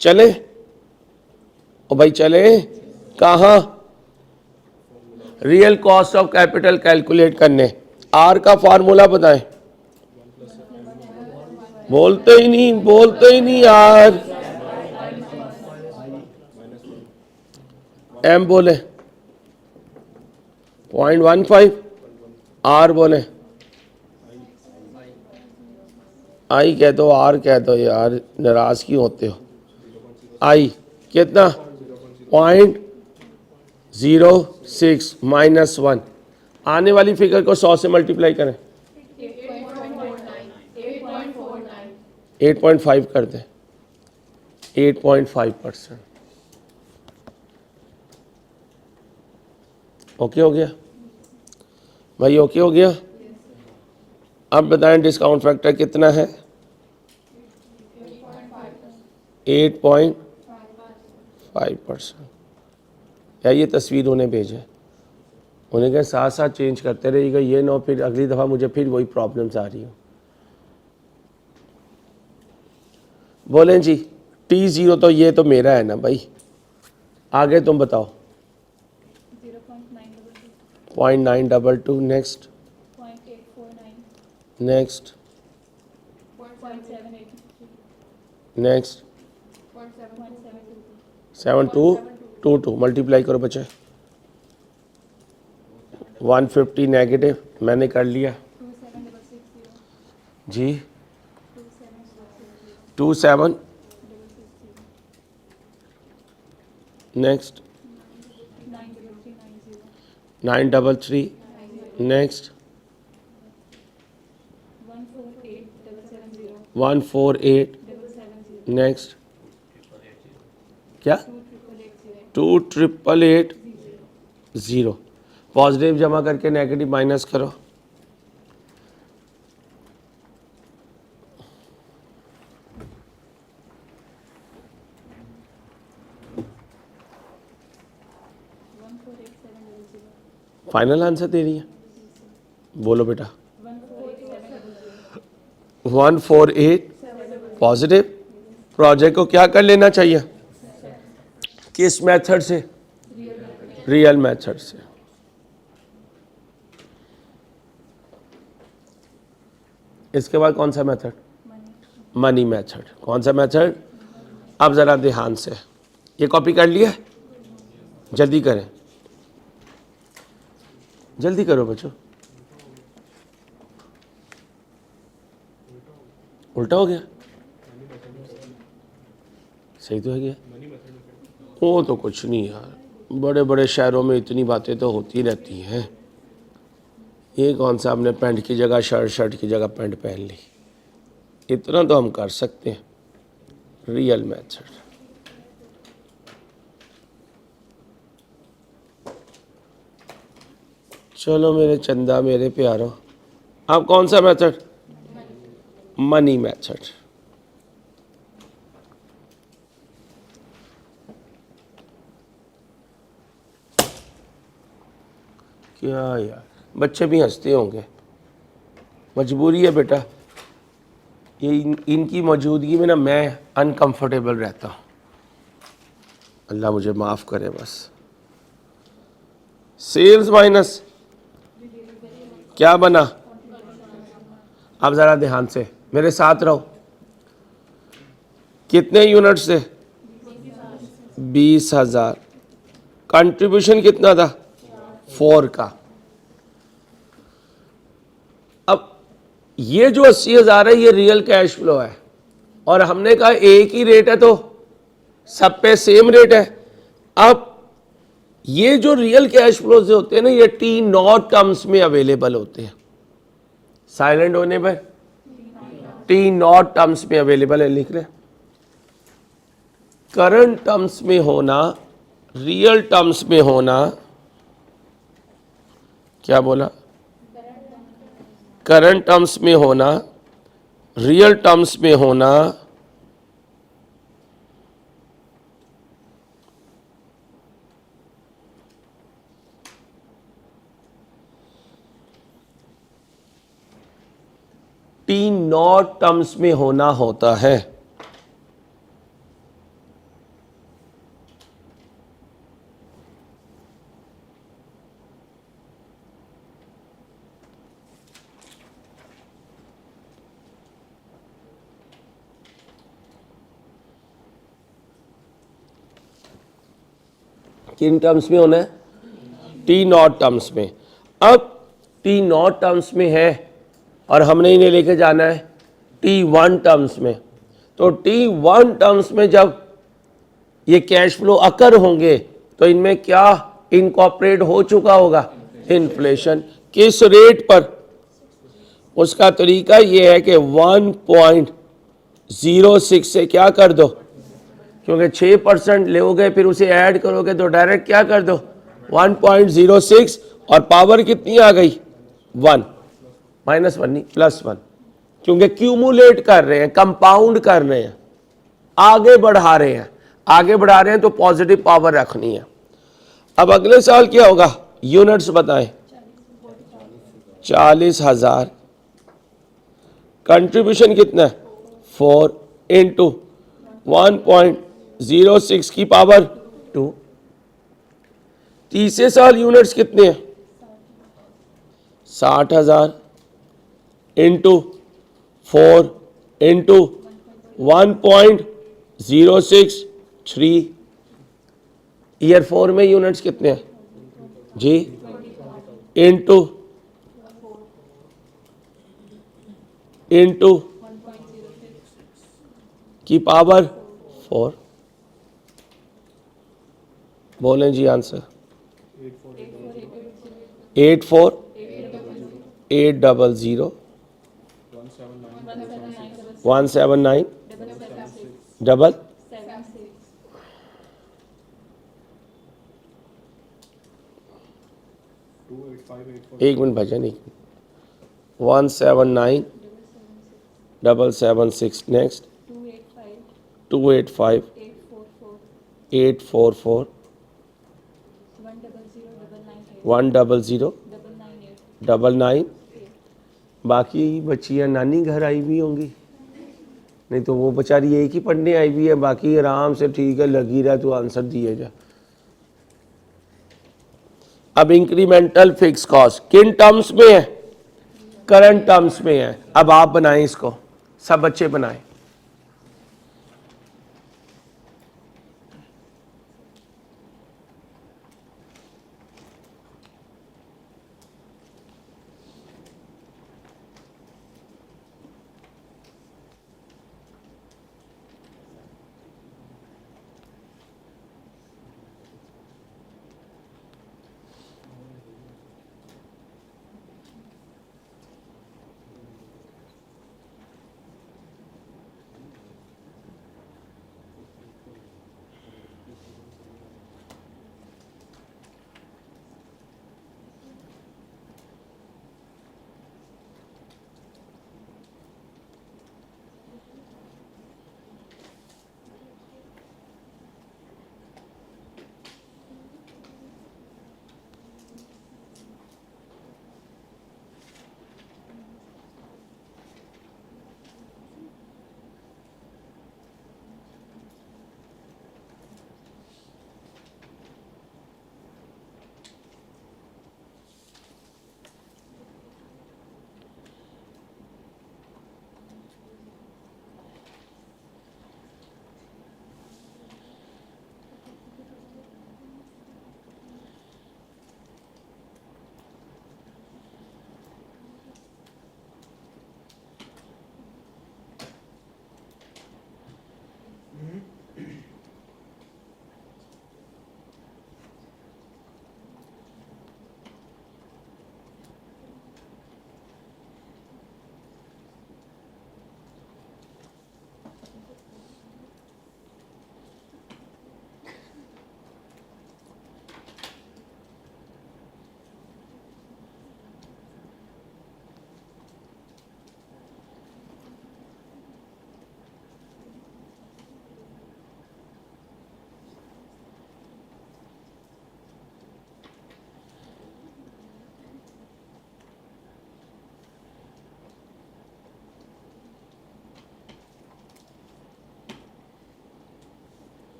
S1: चले ओ भाई चले कहाँ? Real cost of capital calculate करने। आर का फार्मूला बताएं। बोलते ही नहीं यार। एम बोले 0.15, आर बोले आई कह दो, आर कह दो यार, नाराज क्यों होते हो? आई कितना? 0.06 -1। आने वाली फिगर को 100 से मल्टीप्लाई करें, 8.5 कर दें, 8.5%। ओके हो गया भाई? ओके हो गया। अब बताएं डिस्काउंट फैक्टर कितना है? 8.5%। या ये तस्वीर उन्हें भेजें, उन्हें कहें साथ साथ चेंज करते रहिएगा, ये ना फिर अगली दफ़ा मुझे फिर वही प्रॉब्लम्स आ रही हो। बोलें जी T0 तो ये तो मेरा है ना भाई, आगे तुम बताओ। 0.922। नेक्स्ट नेक्स्ट नेक्स्ट 7222 मल्टीप्लाई करो बच्चे। 150 नेगेटिव मैंने कर लिया जी। 27 नेक्स्ट 933 नेक्स्ट 148 नेक्स्ट क्या 2880। पॉजिटिव जमा करके नेगेटिव माइनस करो। फाइनल आंसर दे रही है, बोलो बेटा। 148 पॉजिटिव। प्रोजेक्ट को क्या कर लेना चाहिए? किस मेथड से? रियल मेथड से। इसके बाद कौन सा मेथड? Money method. कौन सा मेथड? अब ज़रा ध्यान से, ये कॉपी कर लिया? जल्दी करें, जल्दी करो बच्चों। उल्टा हो गया, सही तो है गया। वो तो कुछ नहीं यार, बड़े बड़े शहरों में इतनी बातें तो होती रहती हैं। ये कौन सा आपने पैंट की जगह शर्ट, शर्ट की जगह पैंट पहन ली, इतना तो हम कर सकते हैं। Real method. चलो मेरे चंदा, मेरे प्यारों, अब कौन सा मेथड? Money method. क्या यार, बच्चे भी हंसते होंगे, मजबूरी है बेटा, ये इनकी मौजूदगी में ना मैं अनकंफर्टेबल रहता हूँ, अल्लाह मुझे माफ़ करे बस। सेल्स माइनस क्या बना? अब ज़रा ध्यान से मेरे साथ रहो, कितने यूनिट से? 20,000। कंट्रीब्यूशन कितना था? 4 का। अब ये जो 80,000 है ये रियल कैश फ्लो है, और हमने कहा एक ही रेट है तो सब पे सेम रेट है। अब ये जो रियल कैश फ्लो से होते हैं ना, ये T0 टर्म्स में अवेलेबल होते हैं। साइलेंट होने पर T0 टर्म्स में अवेलेबल है, लिख रहे। करंट टर्म्स में होना, रियल टर्म्स में होना, क्या बोला? करंट टर्म्स में होना, रियल टर्म्स में होना, T0 टर्म्स में होना होता है। किन टर्म्स में होना है? T0 टर्म्स में। अब T0 टर्म्स में है और हमने इन्हें लेके जाना है T1 टर्म्स में। तो T1 टर्म्स में जब ये कैश फ्लो अकर होंगे तो इनमें क्या इनकॉर्पोरेट हो चुका होगा? इन्फ्लेशन। किस रेट पर? उसका तरीका ये है कि 1.06 से क्या कर दो, क्योंकि 6% लोगे फिर उसे ऐड करोगे तो डायरेक्ट क्या कर दो 1.06, और पावर कितनी आ गई? 1, -1 नहीं +1, क्योंकि क्यूमुलेट कर रहे हैं, कंपाउंड कर रहे हैं, आगे बढ़ा रहे हैं। आगे बढ़ा रहे हैं तो पॉजिटिव पावर रखनी है। अब अगले साल क्या होगा? यूनिट्स बताएं। 40,000। कंट्रीब्यूशन कितना है? 4 × 1.06 की पावर 2। तीसरे साल यूनिट्स कितने हैं? 60,000 × 4 × 1.06 3। ईयर 4 में यूनिट्स कितने हैं जी? इंटू की पावर 4। बोलें जी आंसर। 84,800 179 डबल। एक मिनट भजन, 179 776 नेक्स्ट 285 844 100 99। बाकी बच्चियाँ नानी घर आई हुई होंगी, नहीं तो वो बेचारी एक ही पढ़ने आई हुई है, बाकी आराम से ठीक है लगी रहा तो आंसर दिए जा। अब इंक्रीमेंटल फिक्स कॉस्ट किन टर्म्स में है? करंट टर्म्स में है। अब आप बनाएं इसको, सब बच्चे बनाएं।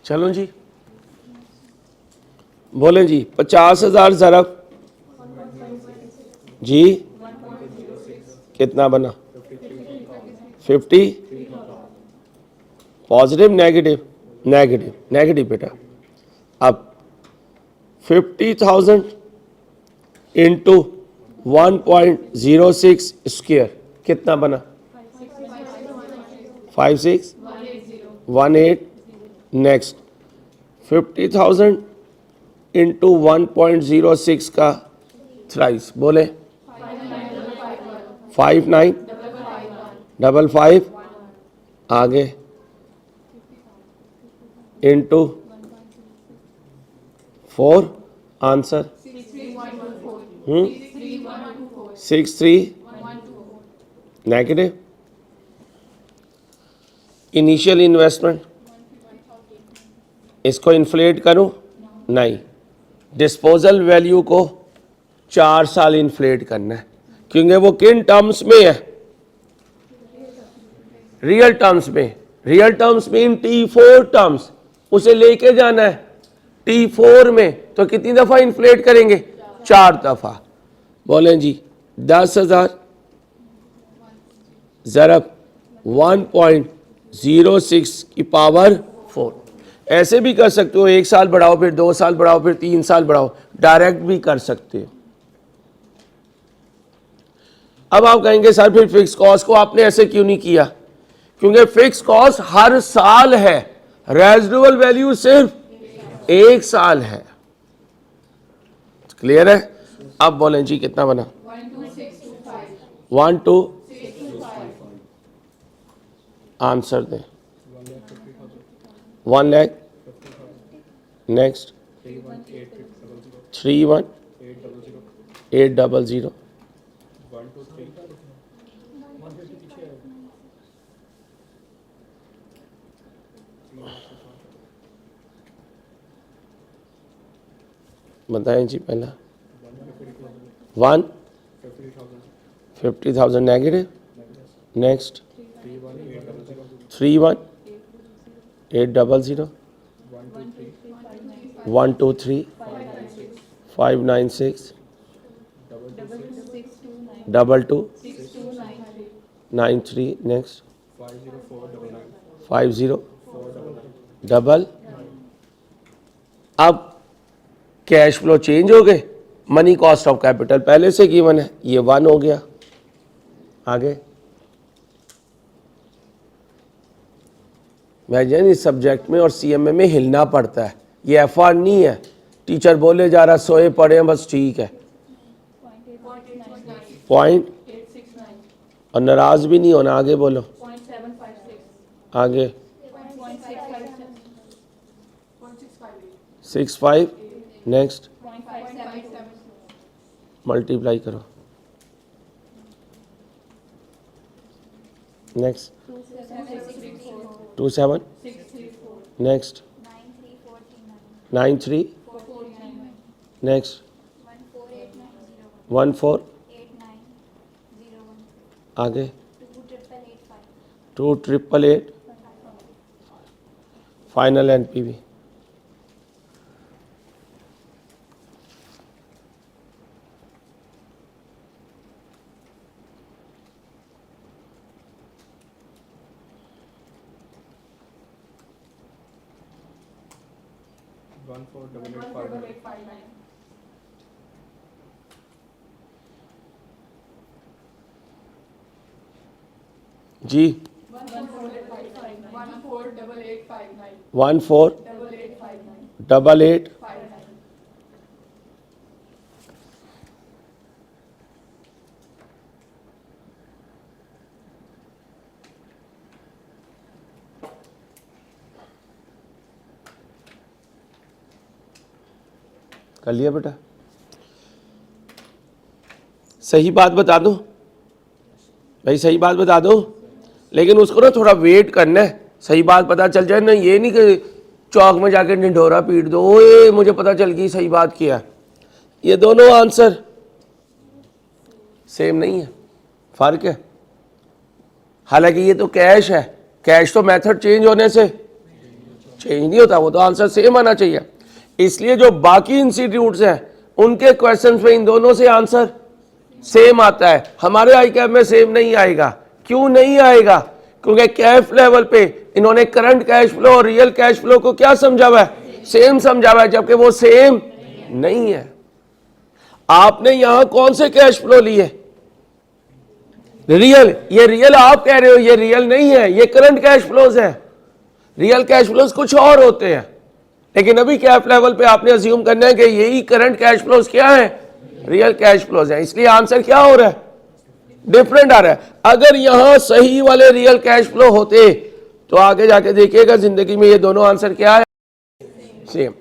S1: चलो जी, बोलें जी। 50,000 ज़रब जी कितना बना? 50। Positive negative? नेगेटिव, नेगेटिव बेटा। अब 50,000 इंटू 1.06 स्क्वायर कितना बना? 5618। नेक्स्ट 50,000 इंटू 1.06 का थ्राइस, बोले 5955। आगे into 4, answer 63 negative. Initial investment, इसको इन्फ्लेट करूं? नहीं, डिस्पोजल वैल्यू को 4 साल इन्फ्लेट करना है, क्योंकि वो किन टर्म्स में है? रियल टर्म्स में। रियल टर्म्स में इन T4 टर्म्स, उसे लेके जाना है T4 में। तो कितनी दफा इन्फ्लेट करेंगे? 4 दफा। बोलें जी 10,000 ज़रब 1.06 की पावर 4। ऐसे भी कर सकते हो, 1 साल बढ़ाओ, फिर 2 साल बढ़ाओ, फिर 3 साल बढ़ाओ, डायरेक्ट भी कर सकते हो। अब आप कहेंगे सर फिर फिक्स कॉस्ट को आपने ऐसे क्यों नहीं किया? क्योंकि फिक्स कॉस्ट हर साल है, रेजिडुअल वैल्यू सिर्फ 1 साल है। क्लियर है? अब बोलें जी कितना बना? 12 आंसर दें। 1 लाख। नेक्स्ट 31 800 बताएं जी पहला 150,000 नेगेटिव नेक्स्ट 31800 123 596 2293 नेक्स्ट 50 डबल। अब कैश फ्लो चेंज हो गए, मनी कॉस्ट ऑफ कैपिटल पहले से गिवन है, ये 1 हो गया। आगे मैं इस सब्जेक्ट में और सीएमए में हिलना पड़ता है, ये एफआर नहीं है टीचर बोले जा रहा सोए पड़े हैं बस ठीक है। पॉइंट और नाराज भी नहीं होना, आगे बोलो। आगे 65 नेक्स्ट मल्टीप्लाई करो नेक्स्ट 27 नेक्स्ट 93 नेक्स्ट 14 आगे 2888 फाइनल एनपीवी। जी 148859 कर लिया बेटा? सही बात बता दो भाई, सही बात बता दो, लेकिन उसको ना थोड़ा वेट करना है, सही बात पता चल जाए ना, ये नहीं कि चौक में जाके ढिंढोरा पीट दो, ओए मुझे पता चल गई सही बात किया। ये दोनों आंसर सेम नहीं है, फर्क है। हालांकि ये तो कैश है, कैश तो मेथड चेंज होने से चेंज नहीं होता, वो तो आंसर सेम आना चाहिए। इसलिए जो बाकी इंस्टीट्यूट्स हैं उनके क्वेश्चंस में इन दोनों से आंसर सेम आता है, हमारे आई कैप में सेम नहीं आएगा। क्यों नहीं आएगा? क्योंकि कैफ लेवल पे इन्होंने करंट कैश फ्लो और रियल कैश फ्लो को क्या समझा हुआ है? सेम समझा हुआ है, जबकि वो सेम नहीं है। आपने यहां कौन से कैश फ्लो लिए? रियल। ये रियल आप कह रहे हो, ये रियल नहीं है, ये करंट कैश फ्लोज है। रियल कैश फ्लोज कुछ और होते हैं, लेकिन अभी कैप लेवल पे आपने अज्यूम करना है कि यही करंट कैश फ्लोज क्या है? रियल कैश फ्लोज है। इसलिए आंसर क्या हो रहा है? डिफरेंट आ रहा है। अगर यहां सही वाले रियल कैश फ्लो होते तो आगे जाके देखिएगा जिंदगी में ये दोनों आंसर क्या है? सेम।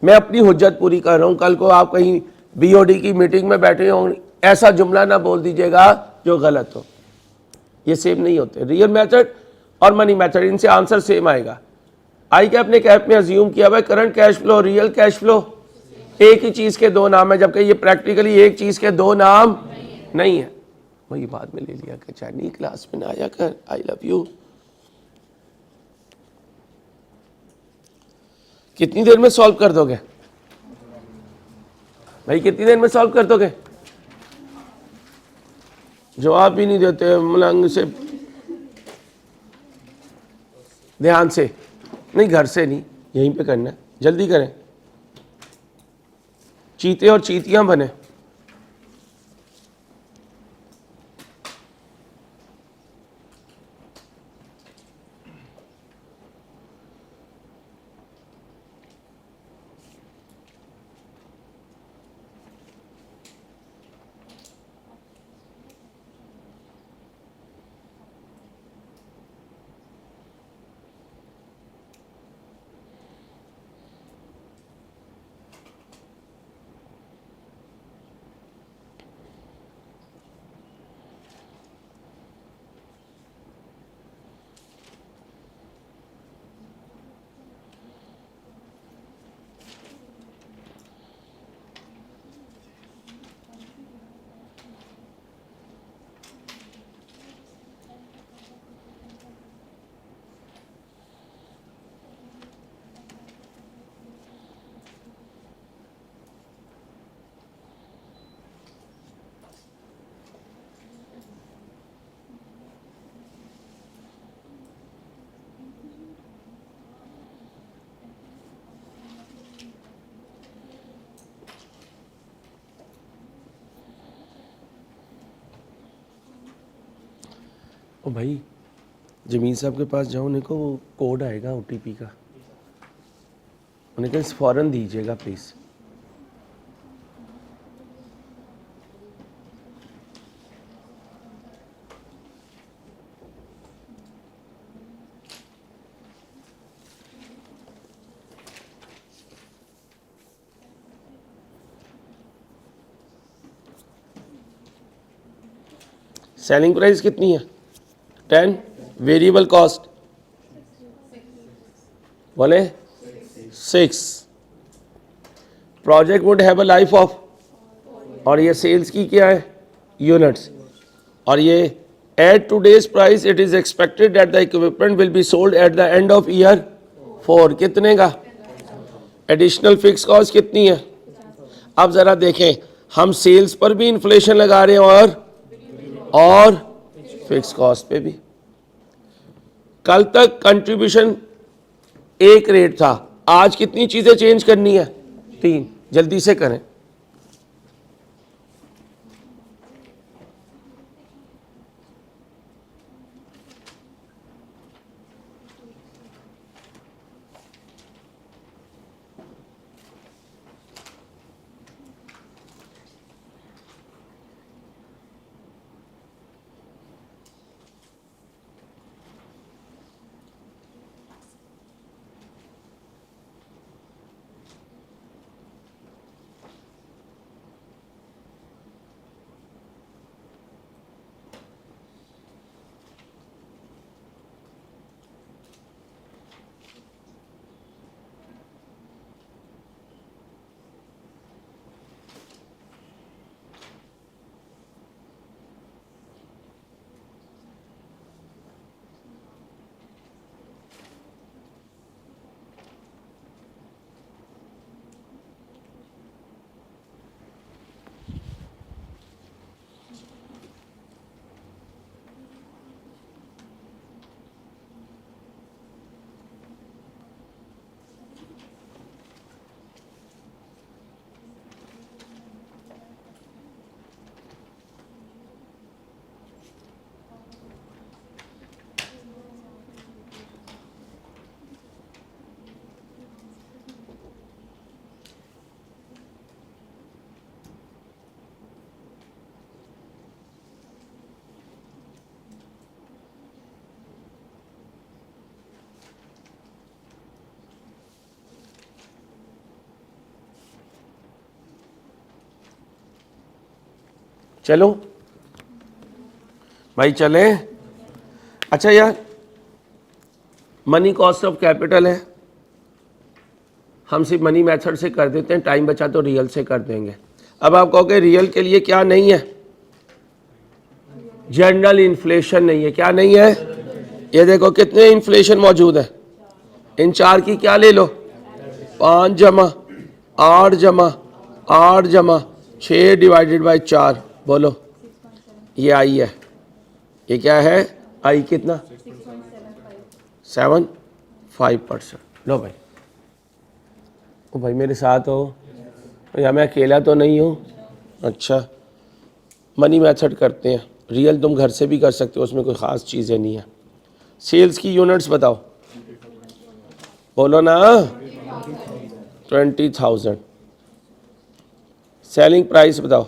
S1: मैं अपनी हुज्जत पूरी कर रहा हूं, कल को आप कहीं बीओडी की मीटिंग में बैठे हो, ऐसा जुमला ना बोल दीजिएगा जो गलत हो। ये सेम नहीं होते, रियल मेथड और मनी मेथड, इनसे आंसर सेम आएगा। आई कैप ने कैप में अज्यूम किया हुआ current cash flow real cash flow एक ही चीज के दो नाम है, जबकि ये प्रैक्टिकली एक चीज के दो नाम नहीं है। वही बाद में ले लिया कि चाइनी क्लास में ना आया कर, आई लव यू। कितनी देर में सॉल्व कर दोगे भाई? कितनी देर में सॉल्व कर दोगे? जवाब भी नहीं देते मलंग से। ध्यान से नहीं, घर से नहीं, यहीं पे करना है, जल्दी करें, चीते और चीतियां बने। ओ भाई जमील साहब के पास जाओ, उन्हें को वो कोड आएगा OTP का, उन्हें कहा फ़ौरन दीजिएगा प्लीज़। सेलिंग प्राइस कितनी है? 10। वेरिएबल कॉस्ट बोले 6। Project would have a life of, और ये सेल्स की क्या है? यूनिट्स। और ये at today's price it is expected that the equipment will be sold at the end of year 4। कितने का? एडिशनल फिक्स कॉस्ट कितनी है? अब जरा देखें, हम सेल्स पर भी इन्फ्लेशन लगा रहे हैं और फिक्स कॉस्ट पे भी। कल तक कंट्रीब्यूशन एक रेट था, आज कितनी चीजें चेंज करनी है? 3। जल्दी से करें। चलो भाई चले। अच्छा यार, मनी कॉस्ट ऑफ कैपिटल है, हम सिर्फ मनी मेथड से कर देते हैं, टाइम बचा तो रियल से कर देंगे। अब आप कहोगे रियल के लिए क्या नहीं है? जनरल इन्फ्लेशन नहीं है। क्या नहीं है? ये देखो कितने इन्फ्लेशन मौजूद है, इन 4 की क्या ले लो? 5 जमा 8 जमा 8 जमा 6 डिवाइडेड बाई 4, बोलो ये आई है। ये क्या है? आई कितना? 7.5%। लो भाई, ओ भाई मेरे साथ हो या मैं अकेला तो नहीं हूँ? अच्छा, मनी मेथड करते हैं। रियल तुम घर से भी कर सकते हो, उसमें कोई ख़ास चीज़ें नहीं है। सेल्स की यूनिट्स बताओ, बोलो ना। 20,000। सेलिंग प्राइस बताओ,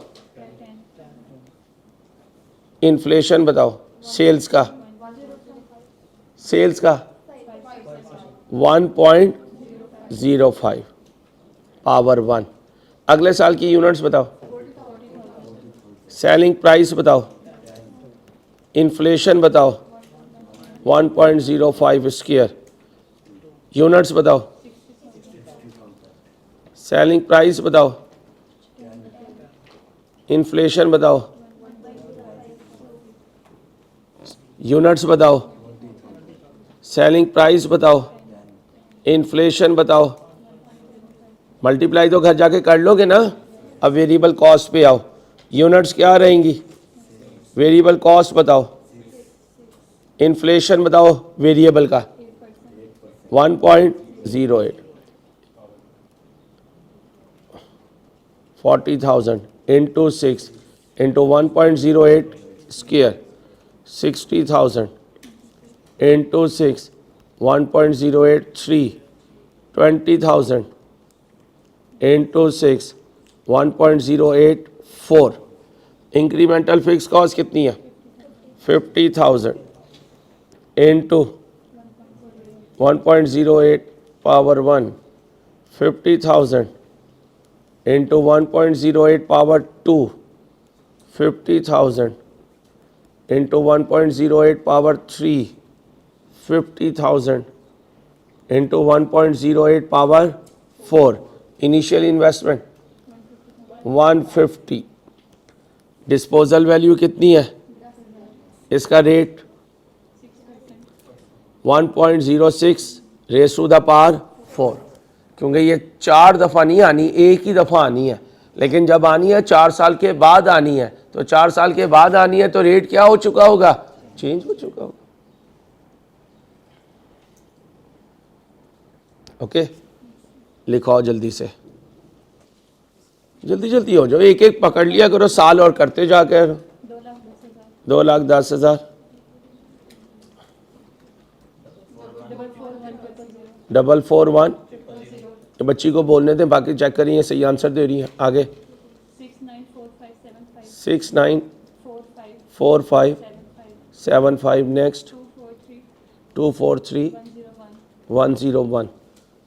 S1: इन्फ्लेशन बताओ, सेल्स का 1.05 पावर 1। अगले साल की यूनिट्स बताओ, सेलिंग प्राइस बताओ, इन्फ्लेशन बताओ 1.05 स्क्वायर, यूनिट्स बताओ, सेलिंग प्राइस बताओ, इन्फ्लेशन बताओ, यूनिट्स बताओ, सेलिंग प्राइस बताओ, इन्फ्लेशन बताओ। मल्टीप्लाई तो घर जाके कर लोगे ना। अब वेरिएबल कॉस्ट पे आओ, यूनिट्स क्या रहेंगी? वेरिएबल कॉस्ट बताओ, इन्फ्लेशन बताओ वेरिएबल का 1.08। 40,000 into 6 into 1.08 square, 60,000 into 6, 1.083, 20,000 into 6, 1.084. Incremental fix cost कितनी है? 50,000 into 1.08 power 1, 50,000 into 1.08 power 2, 50,000 into 1.08 power 3, 50,000 into 1.08 power 4. Initial investment 150. Disposal value कितनी है? इसका rate 1.06 raise to the power 4, क्योंकि ये 4 दफ़ा नहीं आनी, एक ही दफ़ा आनी है, लेकिन जब आनी है 4 साल के बाद आनी है, तो 4 साल के बाद आनी है तो रेट क्या हो चुका होगा? चेंज हो चुका होगा। ओके, लिखाओ जल्दी से, जल्दी जल्दी हो जाओ, एक एक पकड़ लिया करो, साल और करते जाकर। 2,10,000 441। बच्ची को बोलने दें, बाकी चेक करिए सही आंसर दे रही है। आगे 694575। नेक्स्ट 243,101।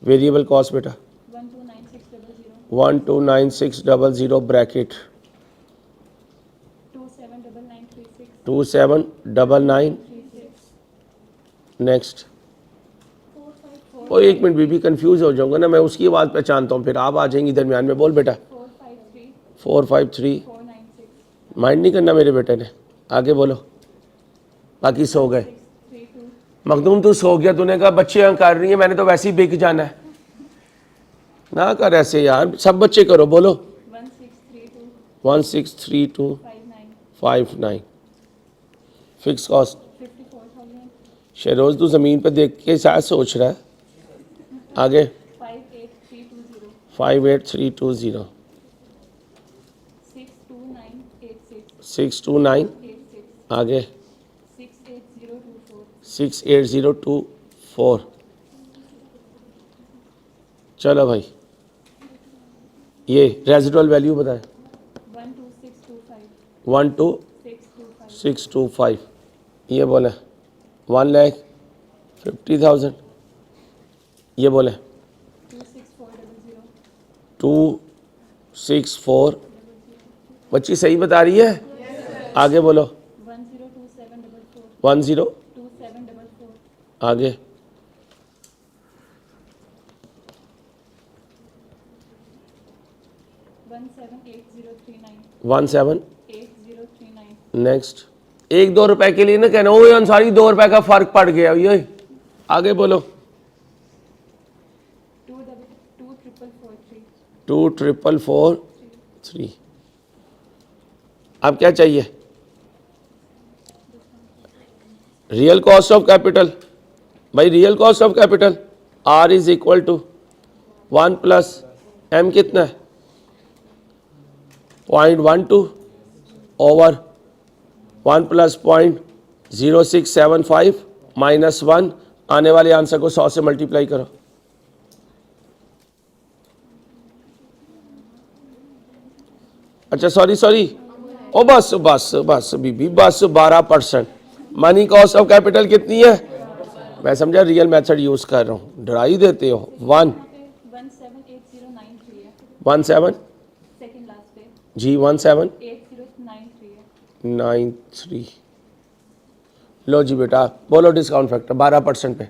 S1: वेरिएबल कॉस्ट बेटा 129600 ब्रैकेट 279936। नेक्स्ट। और एक मिनट बीबी, कंफ्यूज हो जाऊंगा ना मैं, उसकी आवाज़ पहचानता हूँ, फिर आप आ जाएंगी दरमियान में। बोल बेटा 453। माइंड नहीं करना मेरे बेटे ने। आगे बोलो। बाकी सो गए। मखदूम तू सो गया, तूने कहा बच्चे यहाँ कर रही हैं, मैंने तो वैसे ही बिक जाना है। ना कर ऐसे यार, सब बच्चे करो। बोलो 163259। फिक्स कॉस्ट शेरोज, तू ज़मीन पर देख के शायद सोच रहा है। आगे 58320। 629। आगे 68024। चलो भाई, ये रेजिडुअल वैल्यू बताएं। 12625। ये बोले 1,50,000। ये बोले 264। बच्ची सही बता रही है। आगे बोलो 102744। आगे 178039। नेक्स्ट। 1-2 रुपए के लिए ना कहना ओ अंसारी 2 रुपए का फर्क पड़ गया। ये आगे बोलो 2,443। अब क्या चाहिए? Real cost of capital. भाई real cost of capital R is equal to 1 plus M कितना है? 0.12 ओवर 1 प्लस 0.0675 माइनस 1। आने वाले आंसर को 100 से मल्टीप्लाई करो। अच्छा सॉरी ओ बस बीबी बस 12%। मनी कॉस्ट ऑफ कैपिटल कितनी है? मैं समझा रियल मेथड यूज कर रहा हूँ, डरा ही देते हो। 17 जी 178093। लो जी बेटा बोलो डिस्काउंट फैक्टर 12% पे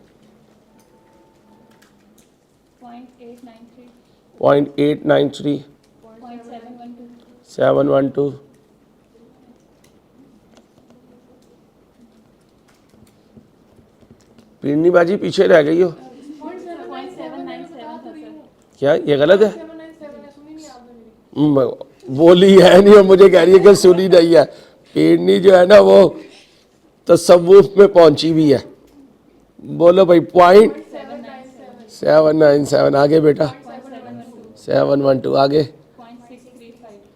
S1: 0.893 712। पीरनी बाजी पीछे रह गई हो क्या? ये गलत है? बोली है नहीं और मुझे कह रही है कि सुनी नहीं है। पीरनी जो है ना वो तसव्वुफ में पहुंची भी है। बोलो भाई 0.797। आगे बेटा 712। आगे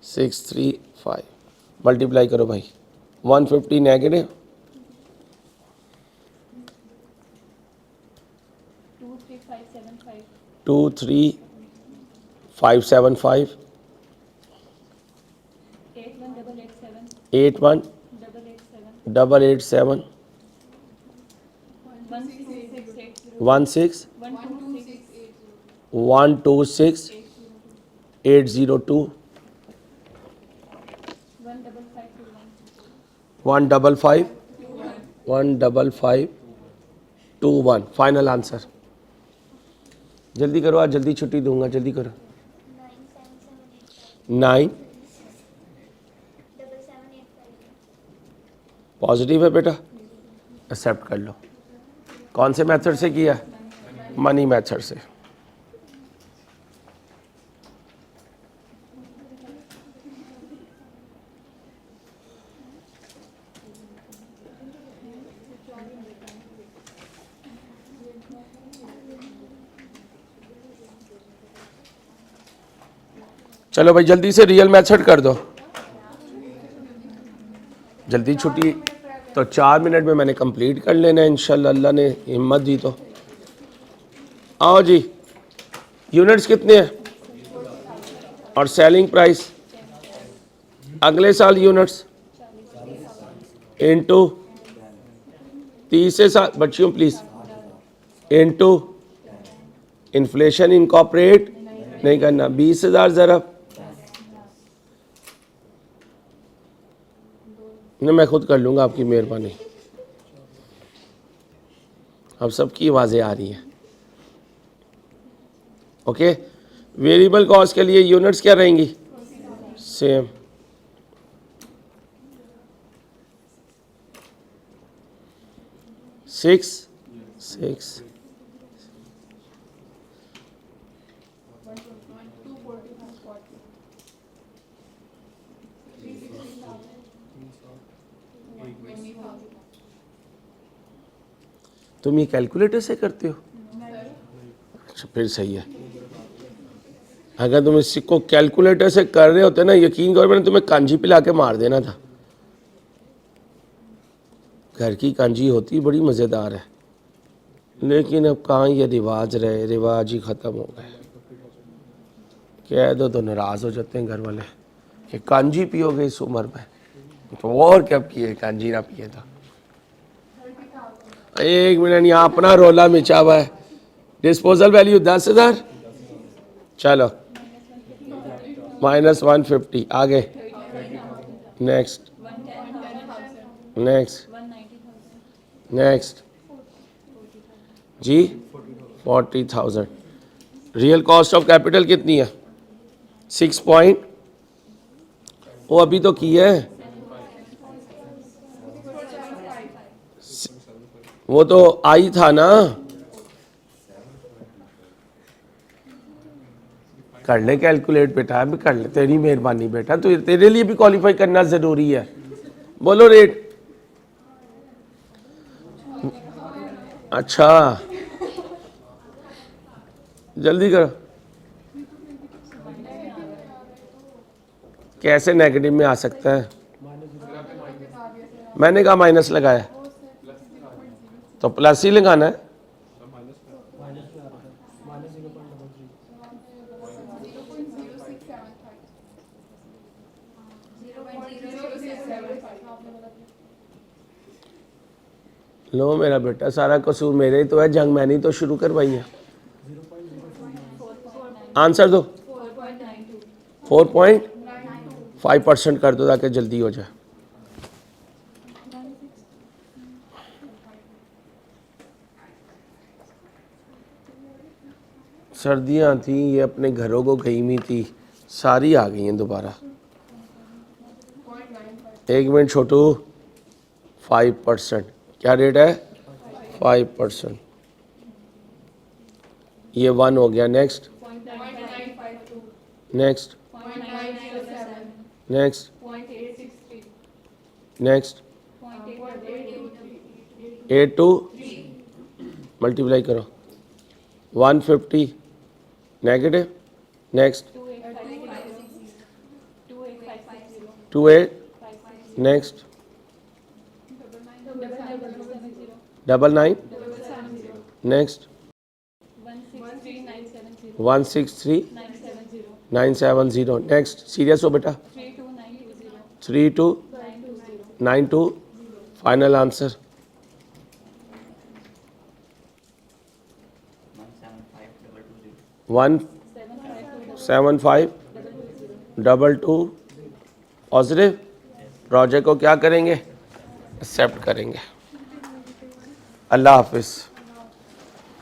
S1: 635। मल्टीप्लाई करो भाई। 150 नेगेटिव 23,575 81,887 16 126 802 15521 फाइनल आंसर। जल्दी करो, आज जल्दी छुट्टी दूंगा, जल्दी करो। 9 पॉजिटिव है बेटा, एक्सेप्ट कर लो। कौन से मेथड से किया? मनी मेथड से। चलो भाई जल्दी से रियल मेथड कर दो, जल्दी छुट्टी। तो 4 मिनट में मैंने कंप्लीट कर लेना है इंशाल्लाह, अल्लाह ने हिम्मत दी तो। आओ जी, यूनिट्स कितने हैं और सेलिंग प्राइस? अगले साल यूनिट्स इनटू 30 से 7, बच्चियों प्लीज, इनटू इन्फ्लेशन इनकॉर्पोरेट नहीं करना, 20,000 ज़रा नहीं, मैं खुद कर लूँगा, आपकी मेहरबानी। अब सबकी आवाज़ें आ रही हैं। ओके, वेरिएबल कॉस्ट के लिए यूनिट्स क्या रहेंगी? सेम। सिक्स तुम ये कैलकुलेटर से करते हो? अच्छा, फिर सही है। अगर तुम इसको कैलकुलेटर से कर रहे होते ना, यकीन करो मैंने तुम्हें कांजी पिला के मार देना था। घर की कांजी होती बड़ी मज़ेदार है, लेकिन अब कहाँ ये रिवाज रहे, रिवाज ही ख़त्म हो गए। कह दो तो नाराज़ हो जाते हैं घर वाले कि कांजी पियोगे इस उम्र में, तो और क्या पिए, कांजी ना पिए तो। 1 मिनट, यहाँ अपना रोला मिचा हुआ है। डिस्पोजल वैल्यू 10,000, चलो -150, आगे नेक्स्ट नेक्स्ट नेक्स्ट जी 40,000। रियल कॉस्ट ऑफ कैपिटल कितनी है? 6 पॉइंट, वो अभी तो की है, वो तो आई था ना। कर ले कैलकुलेट बेटा, अभी कर ले, तेरी मेहरबानी बेटा, तो तेरे लिए भी क्वालिफाई करना ज़रूरी है। बोलो रेट। अच्छा जल्दी करो। कैसे नेगेटिव में आ सकता है? मैंने कहा माइनस लगाया, तो प्लस ही लगाना है। लो मेरा बेटा, सारा कसूर मेरे ही तो है, जंग मैंने ही तो शुरू करवाई है। आंसर दो। 4.5% कर दो ताकि जल्दी हो जाए। सर्दियाँ थी, ये अपने घरों को गई हुई थी, सारी आ गई हैं दोबारा। 1 मिनट छोटू, 5%, क्या रेट है? 5%। ये 1 हो गया। Next next next next 82 multiply करो, 150 negative. Next 28 next 99 next 163,970. Next, serious हो बेटा. 32,920. Final answer 175,222. पॉजिटिव. प्रोजेक्ट को क्या करेंगे? एक्सेप्ट करेंगे. अल्लाह हाफिज़.